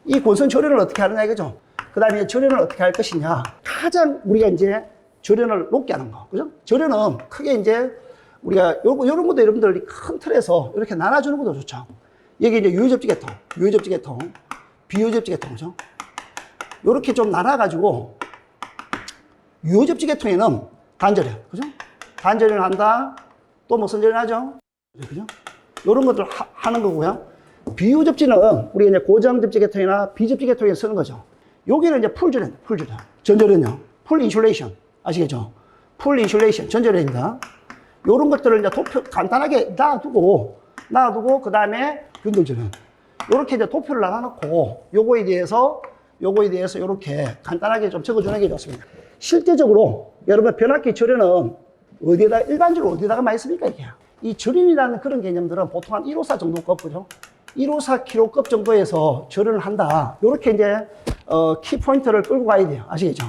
이 권선 절연을 어떻게 하느냐 이거죠. 그 다음에 절연을 어떻게 할 것이냐. 가장 우리가 이제 절연을 높게 하는 거. 그죠? 절연은 크게 이제 우리가 요런 것도 여러분들 큰 틀에서 이렇게 나눠주는 것도 좋죠. 여기 이제 유효접지계통, 유효접지계통, 비유효접지계통, 그죠? 요렇게 좀 나눠가지고, 유효접지계통에는 단절연, 그죠? 단절연을 한다, 또 무슨 절연 하죠? 그죠? 요런 것들 하는 거고요. 비유접지는 우리가 이제 고정접지계통이나 비접지계통에 쓰는 거죠. 여기는 이제 풀절연, 풀절연. 전절연요. 풀 인슐레이션. 아시겠죠? 풀 인슐레이션, 전절연입니다. 요런 것들을 이제 도표 간단하게 놔두고, 그 다음에 균등절연. 요렇게 이제 도표를 나눠놓고, 요거에 대해서 요렇게 간단하게 좀 적어주는 게 좋습니다. 실제적으로 여러분 변압기 절연은 어디에다, 일반적으로 어디다가 많이 씁니까, 이게? 이 절연이라는 그런 개념들은 보통 한 154 정도급, 그죠? 154kg급 정도에서 절연을 한다. 요렇게 이제, 키포인트를 끌고 가야 돼요. 아시겠죠?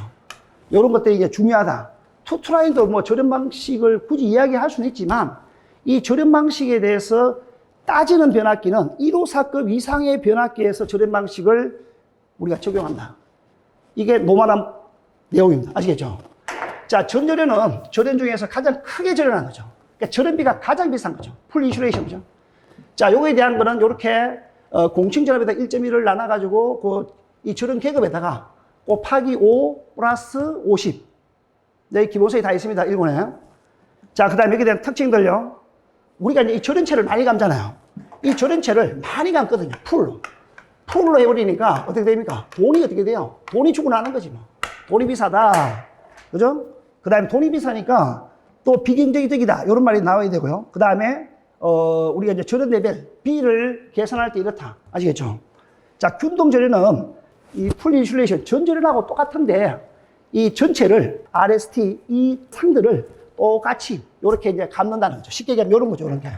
요런 것들이 이게 중요하다. 투트라인도 뭐 절연 방식을 굳이 이야기할 수는 있지만, 이 절연 방식에 대해서 따지는 변압기는 154급 이상의 변압기에서 절연 방식을 우리가 적용한다. 이게 노멀한 내용입니다. 아시겠죠? 자, 전절연은 절연 중에서 가장 크게 절연하는 거죠. 그러니까 절연비가 가장 비싼 거죠. 풀 인슐레이션이죠. 자, 요거에 대한 거는 요렇게 공칭전압에다 1.1을 나눠가지고 이 절연 계급에다가 곱하기 5 플러스 50. 네, 기본서에 다 있습니다. 일본에. 자, 그 다음에 여기에 대한 특징들요. 우리가 이제 이 절연체를 많이 감잖아요. 이 절연체를 많이 감거든요. 풀로 해버리니까 어떻게 됩니까? 돈이 어떻게 돼요? 돈이 주고 나는 거지 뭐. 돈이 비싸다. 그죠? 그 다음에 돈이 비싸니까 또 비경제적이다. 이런 말이 나와야 되고요. 그 다음에, 우리가 이제 절연 레벨, B를 계산할 때 이렇다. 아시겠죠? 자, 균등절연은 이 풀 인슐레이션, 전절연하고 똑같은데 이 전체를 RST, 이 상들을 똑같이 이렇게 이제 감는다는 거죠. 쉽게 얘기하면 이런 거죠. 이런 게.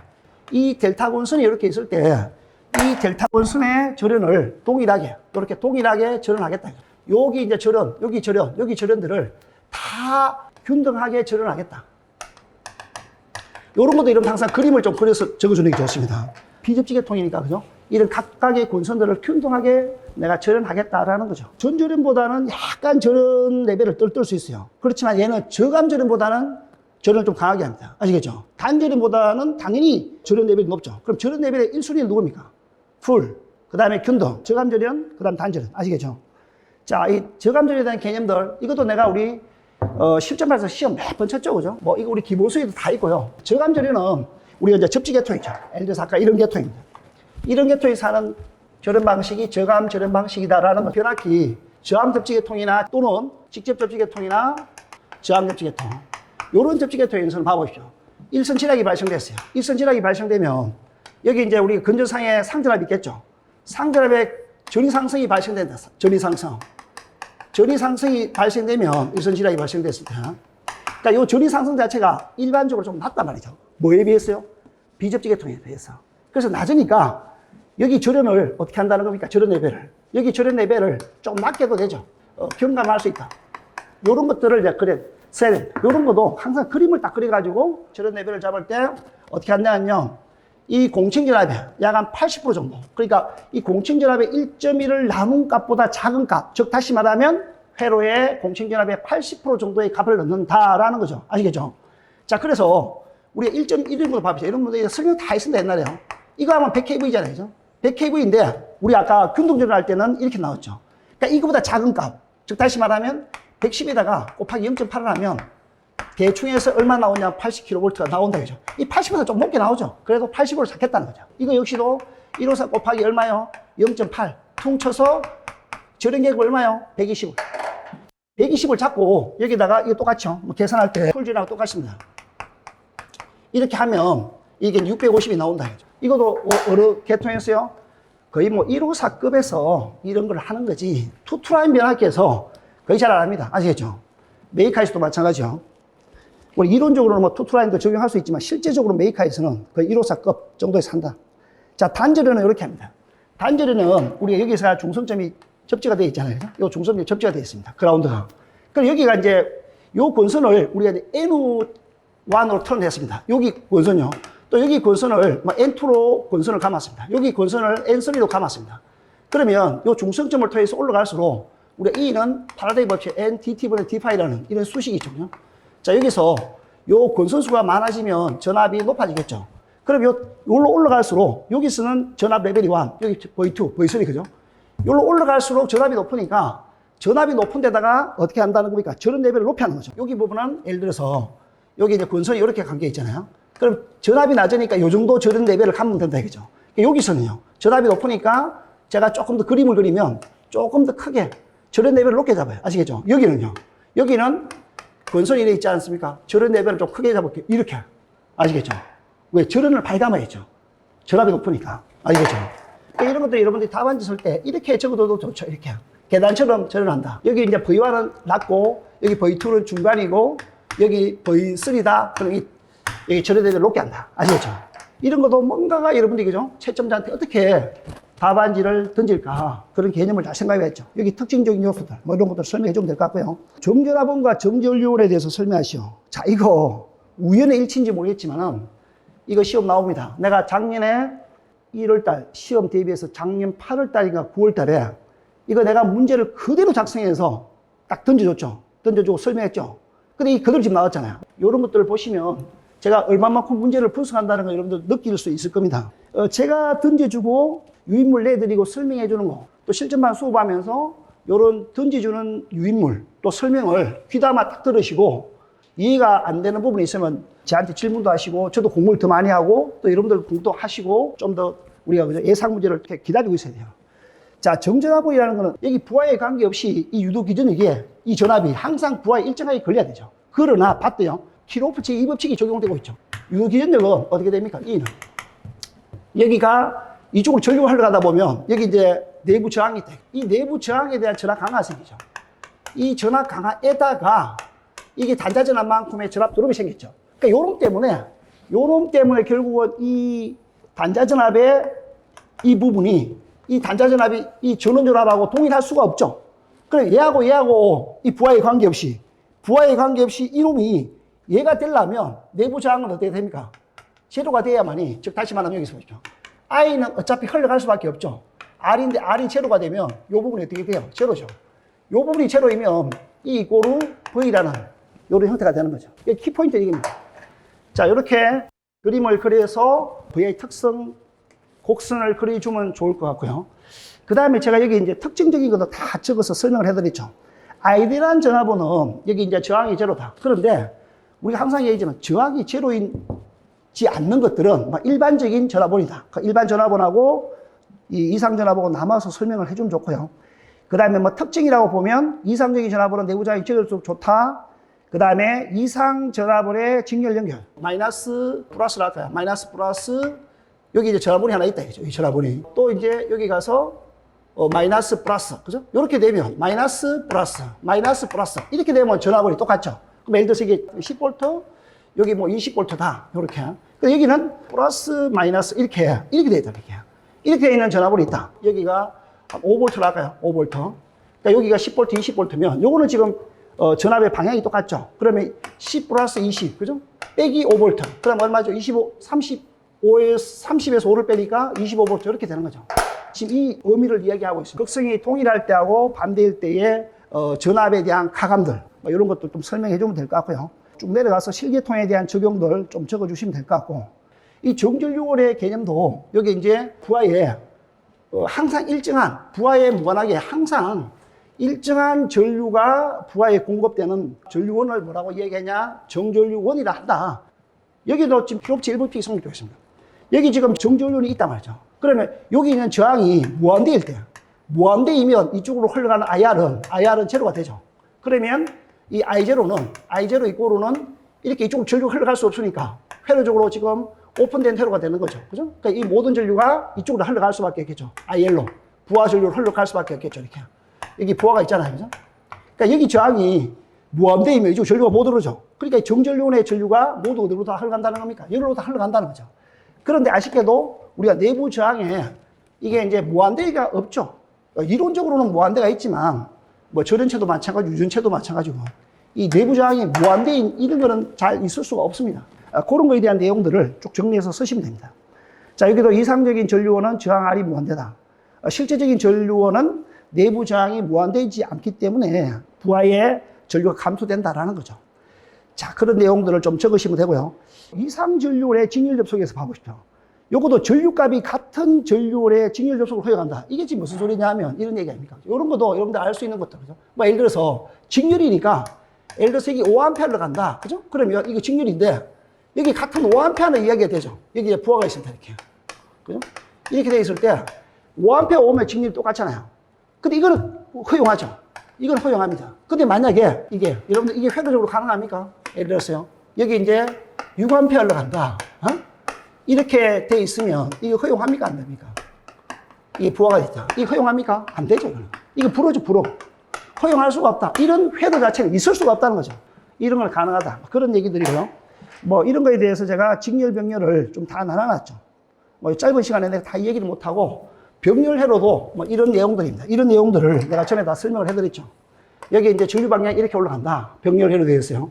이 델타 권선이 이렇게 있을 때 이 델타 권선의 절연을 이렇게 동일하게 절연하겠다. 여기 이제 절연, 여기 절연들을 다 균등하게 절연하겠다. 이런 것도 이런 항상 그림을 좀 그려서 적어주는 게 좋습니다. 비접지계통이니까, 그죠? 이런 각각의 권선들을 균등하게 내가 절연하겠다라는 거죠. 전절연보다는 약간 절연 레벨을 뜰 수 있어요. 그렇지만 얘는 저감절연보다는 절연을 좀 강하게 합니다. 아시겠죠? 단절연보다는 당연히 절연 레벨이 높죠. 그럼 절연 레벨의 1순위는 누굽니까? 풀, 그 다음에 균등, 저감절연, 그 다음 단절연. 아시겠죠? 자, 이 저감절연에 대한 개념들, 이것도 내가 우리 실전에서 시험 몇 번 쳤죠, 그죠? 뭐, 이거 우리 기본서에도 다 있고요. 저감절연은 우리가 이제 접지계통이죠. 예를 들어서 아까 이런 계통입니다. 이런 계통에서 하는 절연 방식이 저감 절연 방식이다라는 변압기, 저항 접지계통이나 또는 직접 접지계통이나 저항 접지계통. 요런 접지계통에서는 봐보십시오. 일선 진학이 발생됐어요. 일선 진학이 발생되면 여기 이제 우리 근저상에 상전압이 있겠죠. 상전압에 전위 상승이 발생된다. 전위 상승. 전위 상승이 발생되면 일선 진학이 발생됐을 때. 그러니까 이 전위 상승 자체가 일반적으로 좀 낮단 말이죠. 뭐에 비했어요? 비접지계통에 비해서. 그래서 낮으니까 여기 절연을 어떻게 한다는 겁니까? 절연 레벨을. 여기 절연 레벨을 좀 낮게도 되죠. 경감할 수 있다. 요런 것들을 이제 써야 됩니다. 요런 것도 항상 그림을 딱 그려가지고 절연 레벨을 잡을 때 어떻게 한다면요. 이 공칭전압의 약 한 80% 정도. 그러니까 이 공칭전압의 1.1을 남은 값보다 작은 값. 즉, 다시 말하면 회로의 공칭전압의 80% 정도의 값을 넣는다라는 거죠. 아시겠죠? 자, 그래서 우리가 1.1인분도 봐보세요. 이런 분들 설명 다 했습니다, 옛날에요. 이거 하면 100kV잖아요. 그죠? 100kV인데, 우리 아까 균등전을 할 때는 이렇게 나왔죠. 그러니까 이거보다 작은 값. 즉, 다시 말하면 110에다가 곱하기 0.8을 하면 대충해서 얼마 나오냐? 80kV가 나온다, 그죠? 이 80보다 좀 높게 나오죠? 그래도 80으로 잡겠다는 거죠. 이거 역시도 154 곱하기 얼마요? 0.8. 퉁쳐서 절연계급 얼마요? 120을. 120을 잡고 여기다가 이거 똑같죠? 뭐 계산할 때 풀질하고 똑같습니다. 이렇게 하면 이게 650이 나온다, 그죠? 이것도 어느 계통에서요? 거의 뭐 154급에서 이런 걸 하는 거지. 투트라인 변압기에서 거의 잘 안 합니다. 아시겠죠? 메이카에서도 마찬가지죠. 우리 이론적으로는 뭐 투투라인도 적용할 수 있지만 실제적으로 메이커에서는 거의 1호사급 정도에서 한다. 자, 단절에는 이렇게 합니다. 단절에는 우리가 여기서 중성점이 접지가 되어 있잖아요. 이 중성점이 접지가 되어 있습니다. 그라운드가. 그럼 여기가 이제 요 권선을 우리가 N1으로 턴했습니다. 여기 권선요. 또 여기 권선을 N2로 권선을 감았습니다. 여기 권선을 N3로 감았습니다. 그러면 요 중성점을 통해서 올라갈수록 우리가 E는 파라데이 법칙 NDT분의 D파이라는 이런 수식이 있죠. 자, 여기서 요 권선수가 많아지면 전압이 높아지겠죠. 그럼 요로 올라갈수록 여기서는 전압 레벨이 1, 여기 V2, V3, 그죠? 요로 올라갈수록 전압이 높으니까 전압이 높은 데다가 어떻게 한다는 겁니까? 저런 레벨을 높이 하는 거죠. 여기 부분은 예를 들어서 여기 이제 권선이 이렇게 관계 있잖아요. 그럼 전압이 낮으니까 요 정도 저런 레벨을 가면 된다 이거죠. 여기서는요. 전압이 높으니까 제가 조금 더 그림을 그리면 조금 더 크게 저런 레벨을 높게 잡아요. 아시겠죠? 여기는요. 여기는 권선이 이래 있지 않습니까? 저런 레벨을 좀 크게 잡을게요. 이렇게. 아시겠죠? 왜? 저런을 발감해야죠. 전압이 높으니까. 아시겠죠? 그러니까 이런 것들 여러분들이 답안지 쓸 때 이렇게 적어도 좋죠. 이렇게. 계단처럼 전환한다. 여기 이제 V1은 낮고, 여기 V2는 중간이고, 여기 V3다. 그럼 여기 저런 레벨을 높게 한다. 아시겠죠? 이런 것도 뭔가가 여러분들이 그죠? 채점자한테 어떻게 답안지를 던질까 그런 개념을 잘 생각해야죠. 여기 특징적인 요소들 뭐 이런 것들 설명해 주면 될 것 같고요. 정전압원과 정전율에 대해서 설명하시오. 자, 이거 우연의 일치인지 모르겠지만은 이거 시험 나옵니다. 내가 작년에 1월달 시험 대비해서 작년 8월달인가 9월달에 이거 내가 문제를 그대로 작성해서 딱 던져줬죠. 던져주고 설명했죠. 근데 이 그대로 지금 나왔잖아요. 이런 것들을 보시면 제가 얼마만큼 문제를 분석한다는 걸 여러분들 느낄 수 있을 겁니다. 제가 던져주고 유인물 내드리고 설명해 주는 거, 또 실전만 수업하면서 이런 던져주는 유인물, 또 설명을 귀담아 딱 들으시고 이해가 안 되는 부분이 있으면 저한테 질문도 하시고 저도 공부를 더 많이 하고 또 여러분들 공부도 하시고 좀 더 우리가 예상 문제를 이렇게 기다리고 있어야 돼요. 자, 정전압이라는 거는 여기 부하에 관계없이 이 유도 기준이기에 이 전압이 항상 부하에 일정하게 걸려야 되죠. 그러나 봤대요. 킬로프치 이 법칙이 적용되고 있죠. 유도 기준력은 어떻게 됩니까? E는 여기가 이쪽으로 전류가 흘러가다 보면 여기 이제 내부 저항이 돼. 이 내부 저항에 대한 전압 강화가 생기죠. 이 전압 강화에다가 이게 단자 전압만큼의 전압 드롭이 생겼죠. 그러니까 요놈 때문에 결국은 이 단자 전압의 이 부분이 이 단자 전압이 이 전원 전압하고 동일할 수가 없죠. 그래 얘하고 이 부하에 관계없이 이놈이 얘가 되려면 내부 저항은 어떻게 됩니까? 제로가 돼야만이, 즉 다시 말하면 여기서 보십시오. I는 어차피 흘러갈 수밖에 없죠. R인데 R이 제로가 되면 이 부분이 어떻게 돼요? 제로죠. 이 부분이 제로이면 E 이꼬르 V라는 이런 형태가 되는 거죠. 이게 키포인트 얘기입니다. 자, 이렇게 그림을 그려서 V의 특성, 곡선을 그려주면 좋을 것 같고요. 그 다음에 제가 여기 이제 특징적인 것도 다 적어서 설명을 해드렸죠. 아이디어한 전화번호는 여기 이제 저항이 제로다. 그런데 우리가 항상 얘기하지만 저항이 제로이지 않는 것들은 일반적인 전화번호이다. 일반 전화번호하고 이 이상 전화번호 남아서 설명을 해주면 좋고요. 그 다음에 뭐 특징이라고 보면 이상적인 전화번호 내부 저항이 제로일수록 좋다. 그 다음에 이상 전화번호의 직렬 연결. 마이너스 플러스를 할까요? 마이너스 플러스 여기 이제 전화번호 하나 있다. 이 전화번호. 또 이제 여기 가서 마이너스 플러스. 그죠? 이렇게 되면 마이너스 플러스 이렇게 되면 전화번호 똑같죠. 그럼 예를 들어서 이게 10V, 여기 뭐 20V다. 이렇게. 여기는 플러스 마이너스 이렇게 돼 있다. 이렇게 있는 전압이 있다. 여기가 5V로 할까요? 5V. 그러니까 여기가 10V, 20V면 요거는 지금 전압의 방향이 똑같죠. 그러면 10 플러스 20, 그죠? 빼기 5V. 그럼 얼마죠? 30에서 5를 빼니까 25V 이렇게 되는 거죠. 지금 이 의미를 이야기하고 있습니다. 극성이 동일할 때하고 반대일 때의 전압에 대한 가감들, 뭐 이런 것도 좀 설명해 주면 될 것 같고요. 쭉 내려가서 실계통에 대한 적용들 좀 적어 주시면 될 것 같고, 이 정전류월의 개념도 여기 이제 부하에 항상 일정한, 부하에 무관하게 항상 일정한 전류가 부하에 공급되는 전류원을 뭐라고 얘기하냐? 정전류원이라 한다. 여기도 지금 킬옵치 1분픽이 성립되어 있습니다. 여기 지금 정전류원이 있단 말이죠. 그러면 여기 있는 저항이 무한대일 때, 무한대이면 이쪽으로 흘러가는 IR은 제로가 되죠. 그러면 이 I0 이꼬르는 이렇게 이쪽으로 전류가 흘러갈 수 없으니까 회로적으로 지금 오픈된 회로가 되는 거죠. 그죠? 그러니까 이 모든 전류가 이쪽으로 흘러갈 수밖에 없겠죠. IL로. 부하 전류로 흘러갈 수밖에 없겠죠. 이렇게. 여기 부하가 있잖아요. 그죠? 그러니까 여기 저항이 무한대이면 이쪽 전류가 못 오르죠. 그러니까 정전류원의 전류가 모두 어디로 다 흘러간다는 겁니까? 여기로 다 흘러간다는 거죠. 그런데 아쉽게도 우리가 내부 저항에 이게 이제 무한대가 없죠. 이론적으로는 무한대가 있지만 뭐 절연체도 마찬가지고 유전체도 마찬가지고 이 내부 저항이 무한대인 이런 거는 잘 있을 수가 없습니다. 그런 거에 대한 내용들을 쭉 정리해서 쓰시면 됩니다. 자, 여기도 이상적인 전류원은 저항 R이 무한대다. 실제적인 전류원은 내부 저항이 무한대이지 않기 때문에 부하의 전류가 감소된다라는 거죠. 자, 그런 내용들을 좀 적으시면 되고요. 이상 전류원의 직렬 접속에서 봐보십시오. 요것도 전류값이 같은 전류원의 직렬 접속을 허용한다. 이게 지금 무슨 소리냐 하면 이런 얘기 아닙니까? 이런 것도 여러분들 알 수 있는 것들. 그죠? 뭐 예를 들어서 직렬이니까 예를 들어서 여기 5A를 간다. 그죠? 그러면 이거 직렬인데 여기 같은 5A는 이야기가 되죠. 여기에 부하가 있습니다. 이렇게. 그죠? 이렇게 돼 있을 때 5A 오면 직렬이 똑같잖아요. 근데 이거는 허용하죠. 이건 허용합니다. 근데 만약에 이게 여러분들 이게 회로적으로 가능합니까? 예를 들었어요. 여기 이제 6A로 간다. 이렇게 돼 있으면 이거 허용합니까? 안 됩니까? 이게 부하가 있다. 이거 허용합니까? 안 되죠. 이거 불어죠, 불어. 허용할 수가 없다. 이런 회로 자체는 있을 수가 없다는 거죠. 이런 건 가능하다. 그런 얘기들이고요. 뭐 이런 거에 대해서 제가 직렬 병렬을 좀 다 나눠놨죠. 뭐 짧은 시간에 내가 다 얘기를 못하고 병렬회로도 뭐 이런 내용들입니다. 이런 내용들을 내가 전에 다 설명을 해드렸죠. 여기 이제 전류 방향이 이렇게 올라간다. 병렬회로 되어 있어요.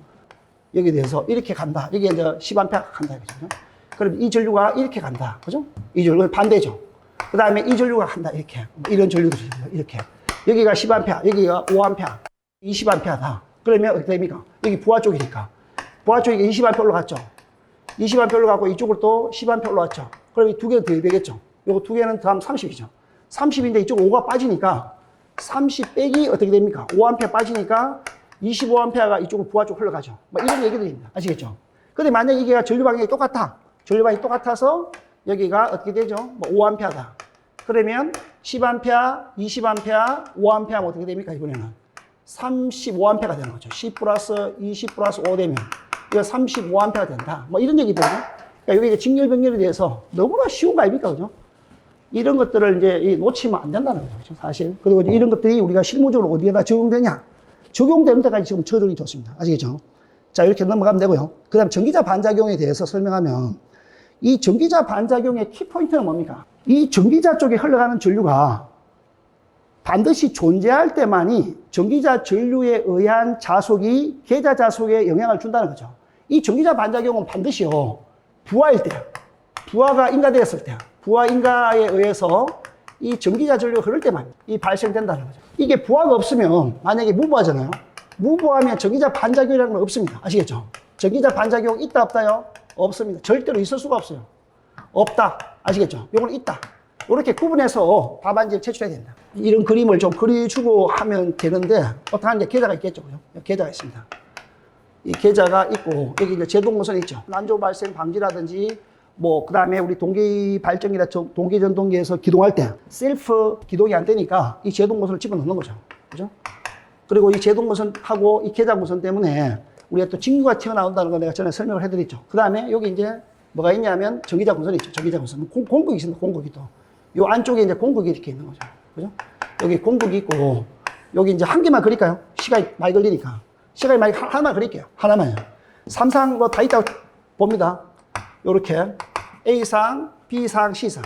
여기에 대해서 이렇게 간다. 여기 이제 10A 간다. 그죠? 그럼 이 전류가 이렇게 간다. 그죠? 이 전류가 반대죠. 그 다음에 이 전류가 간다. 이렇게. 이런 전류도 이렇게. 여기가 10A, 여기가 5A, 20A다. 그러면 어떻게 됩니까? 여기 부하 쪽이니까. 부하 쪽이 20A 올라갔죠. 20A 올라가고 이쪽으로 또 10A 올라갔죠. 그럼 이 두 개는 더 되겠죠. 요거 두 개는 더하면 30이죠. 30인데 이쪽 5가 빠지니까 30 빼기 어떻게 됩니까? 5A 빠지니까 25A가 이쪽으로 부하 쪽 흘러가죠. 뭐 이런 얘기들입니다. 아시겠죠? 근데 만약에 이게 전류 방향이 똑같아. 전류 방향이 똑같아서 여기가 어떻게 되죠? 뭐 5A다. 그러면 10A, 20A, 5A면 어떻게 됩니까? 이번에는 35A가 되는 거죠. 10 플러스 20 플러스 5 되면 이거 35A가 된다. 뭐 이런 얘기거든요. 그러니까 여기 직렬 병렬에 대해서 너무나 쉬운 거 아닙니까? 그죠? 이런 것들을 이제 놓치면 안 된다는 거죠. 사실. 그리고 이런 것들이 우리가 실무적으로 어디에다 적용되냐? 적용되는 데까지 지금 처정이 좋습니다. 아시겠죠? 자, 이렇게 넘어가면 되고요. 그 다음 전기자 반작용에 대해서 설명하면 이 전기자 반작용의 키포인트는 뭡니까? 이 전기자 쪽에 흘러가는 전류가 반드시 존재할 때만이 전기자 전류에 의한 자속이 계자 자속에 영향을 준다는 거죠. 이 전기자 반작용은 반드시요. 부하일 때, 부하가 인가되었을 때, 부하 인가에 의해서 이 전기자 전류가 흐를 때만 이 발생된다는 거죠. 이게 부하가 없으면 만약에 무부하잖아요. 무부하면 전기자 반작용이라는 건 없습니다. 아시겠죠? 전기자 반작용 있다 없다요? 없습니다. 절대로 있을 수가 없어요. 없다. 아시겠죠? 요건 있다. 이렇게 구분해서 답안지를 제출해야 된다. 이런 그림을 좀 그려주고 하면 되는데 어떠한 이제 계좌가 있겠죠. 그죠? 계좌가 있습니다. 이 계좌가 있고 여기 이제 제동무선이 있죠. 난조 발생 방지라든지 뭐 그다음에 우리 동기 발전기나 동기 전동기에서 기동할 때 셀프 기동이 안 되니까 이 제동무선을 집어넣는 거죠. 그죠? 그리고 이 제동무선하고 이 계좌무선 때문에 우리가 또 직류가 튀어나온다는 거 내가 전에 설명을 해드렸죠. 그 다음에 여기 이제 뭐가 있냐면 전기자구선이 있죠. 전기자구선. 공극이 있습니다. 공극이 또. 요 안쪽에 이제 공극이 이렇게 있는 거죠. 그죠? 여기 공극이 있고, 여기 이제 한 개만 그릴까요? 시간이 많이 걸리니까. 시간이 많이, 하나만 그릴게요. 하나만요. 3상 뭐 다 있다고 봅니다. 요렇게. A상, B상, C상.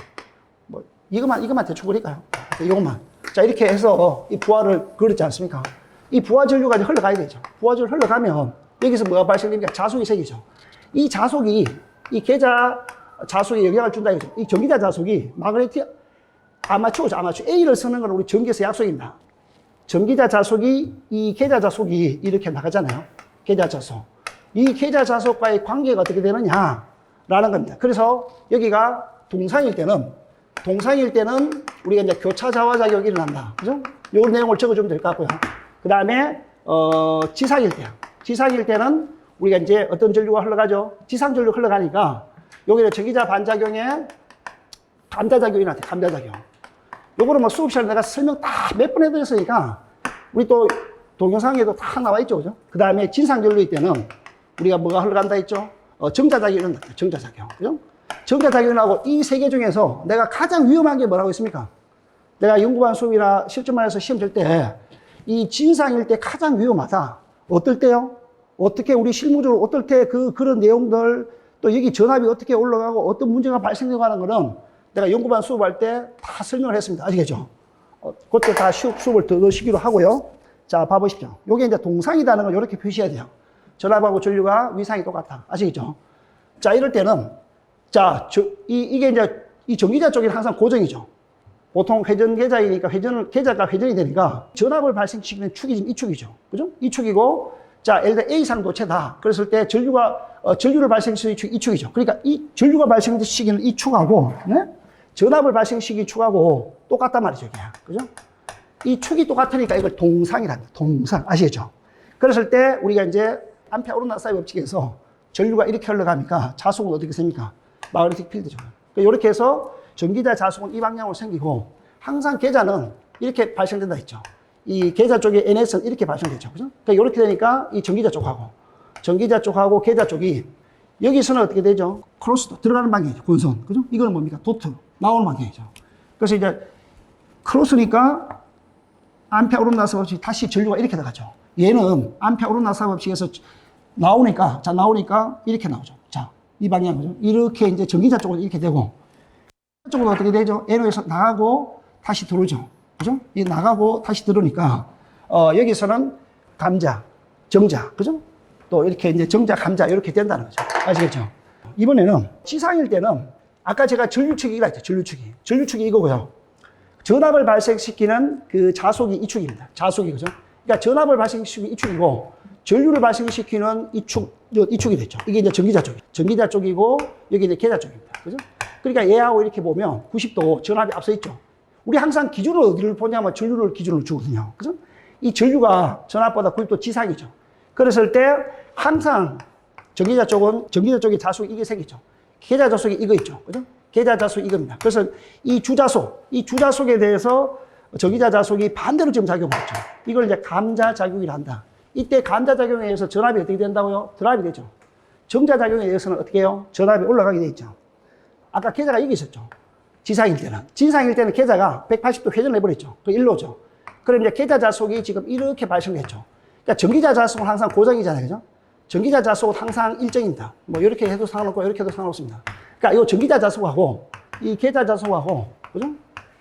뭐, 이것만 대충 그릴까요? 이것만. 자, 이렇게 해서 이 부하를 그렸지 않습니까? 이 부하 전류가 이제 흘러가야 되죠. 부하 전류 흘러가면 여기서 뭐가 발생됩니까? 자속이 생기죠. 이 자속이, 이 계좌 자속에 영향을 준다 이거죠. 이 전기자 자속이 아마추어죠. 아마추어. A를 쓰는 건 우리 전기에서 약속입니다. 전기자 자속이 이 계좌 자속이 이렇게 나가잖아요. 계좌 자속. 이 계좌 자속과의 관계가 어떻게 되느냐라는 겁니다. 그래서 여기가 동상일 때는 우리가 이제 교차 자화작용이 일어난다. 그죠? 요 내용을 적어주면 될 것 같고요. 그 다음에, 지상일 때는 우리가 이제 어떤 전류가 흘러가죠? 지상 전류 흘러가니까 여기는 전기자 반작용에 감자작용이 나타요. 감자작용. 요거는 뭐 수업 시간에 내가 설명 다 몇 번 해드렸으니까 우리 또 동영상에도 다 나와 있죠. 그죠? 그 다음에 진상 전류일 때는 우리가 뭐가 흘러간다 했죠? 정자작용이 일어난다. 정자작용. 그죠? 정자작용이 나고 이 세 개 중에서 내가 가장 위험한 게 뭐라고 했습니까? 내가 연구반 수업이나 실전반에서 시험 칠 때 이 진상일 때 가장 위험하다. 어떨 때요? 어떻게 우리 실무적으로 어떨 때 그런 내용들 또 여기 전압이 어떻게 올라가고 어떤 문제가 발생되고 하는 거는 내가 연구반 수업할 때 다 설명을 했습니다. 아시겠죠? 그때 다 수업을 더 넣으시기로 하고요. 자, 봐보십시오. 요게 이제 동상이라는 걸 이렇게 표시해야 돼요. 전압하고 전류가 위상이 똑같다. 아시겠죠? 자, 이럴 때는, 자, 이게 이제 이 전기자 쪽이 항상 고정이죠. 보통 회전 계좌이니까 계좌가 회전이 되니까 전압을 발생시키는 축이 지금 이 축이죠. 그죠? 이 축이고, 자, 예를 들어 A상 도체다. 그랬을 때 전류를 발생시키는 축이 이 축이죠. 그러니까 이 전류가 발생시키는 이 축하고, 네? 전압을 발생시키는 축하고 똑같단 말이죠, 이게. 그죠? 이 축이 똑같으니까 이걸 동상이랍니다. 동상. 아시겠죠? 그랬을 때 우리가 이제 암페어 오르나사의 법칙에서 전류가 이렇게 흘러가니까 자속은 어떻게 생깁니까? 마그네틱 필드죠. 이렇게 해서 전기자 자속은 이 방향으로 생기고 항상 계좌는 이렇게 발생된다 했죠. 이 계좌 쪽에 NS는 이렇게 발생되죠. 그죠? 그러니까 이렇게 되니까 이 전기자 쪽하고 계좌 쪽이 여기서는 어떻게 되죠? 크로스 들어가는 방향이죠. 권선. 그죠? 이거는 뭡니까? 도트. 나오는 방향이죠. 그래서 이제 크로스니까 암페어 오르나사 법칙 다시 전류가 이렇게 들어가죠. 얘는 암페어 오르나사 법칙에서 나오니까 이렇게 나오죠. 자, 이 방향이죠. 이렇게 이제 전기자 쪽으로 이렇게 되고, 쪽으로 어떻게 되죠? NO에서 나가고 다시 들어오죠. 그죠? 이 나가고 다시 들어오니까, 여기서는 감자, 정자, 그죠? 또 이렇게 이제 정자, 감자, 이렇게 된다는 거죠. 아시겠죠? 이번에는 지상일 때는, 아까 제가 전류축이라 했죠. 전류축이 이거고요. 전압을 발생시키는 그 자속이 이 축입니다. 자속이, 그죠? 그러니까 전압을 발생시키는 이 축이고, 전류를 발생시키는 이 축이 됐죠. 이게 이제 전기자 쪽이고, 여기 이제 계좌 쪽입니다. 그죠? 그러니까 얘하고 이렇게 보면 90도 전압이 앞서 있죠. 우리 항상 기준을 어디를 보냐면 전류를 기준으로 주거든요. 그죠? 이 전류가 전압보다 90도 지상이죠. 그랬을 때 항상 전기자 쪽이 자속이 이게 생기죠. 계좌 자속이 이거 있죠. 그죠? 계좌 자속이 이겁니다. 그래서 이 주자속에 대해서 전기자 자속이 반대로 지금 작용을 했죠. 이걸 이제 감자작용이라 한다. 이때 감자작용에 의해서 전압이 어떻게 된다고요? 드랍이 되죠. 정자작용에 의해서는 어떻게 해요? 전압이 올라가게 돼 있죠. 아까 계좌가 여기 있었죠. 지상일 때는 계좌가 180도 회전을 해버렸죠. 그 일로죠. 그럼 이제 계좌 자속이 지금 이렇게 발생했죠. 그러니까 전기자 자속은 항상 고정이잖아요. 그죠? 전기자 자속은 항상 일정입니다. 뭐 이렇게 해도 상관없고 이렇게 해도 상관없습니다. 그러니까 이 전기자 자속하고 이 계좌 자속하고, 그죠?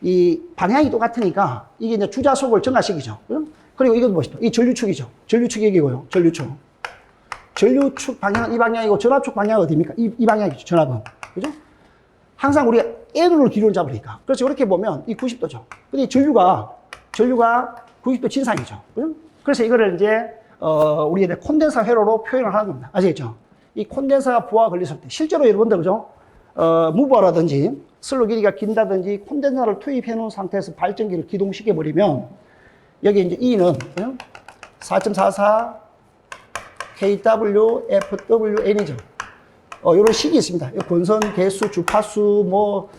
이 방향이 똑같으니까 이게 이제 주자속을 증가시키죠. 그죠? 그리고 이건 무엇이죠? 이 전류축이죠. 전류축이 여기고요. 전류축 방향은 이 방향이고 전압축 방향은 어디입니까? 이 방향이죠. 전압은. 그죠? 항상 우리가 N으로 기준을 잡으니까. 그래서 이렇게 보면 이 90도죠. 근데 전류가 90도 진상이죠. 그죠? 그래서 이거를 이제 우리 콘덴서 회로로 표현을 하는 겁니다. 아시겠죠? 이 콘덴서가 부하가 걸렸을 때 실제로 여러분들 그죠? 무부하라든지 슬로 길이가 긴다든지 콘덴서를 투입해 놓은 상태에서 발전기를 기동시켜 버리면 여기 이제 E는 4.44 kW FWN이죠. 이런 식이 있습니다. 권선 개수, 주파수, 뭐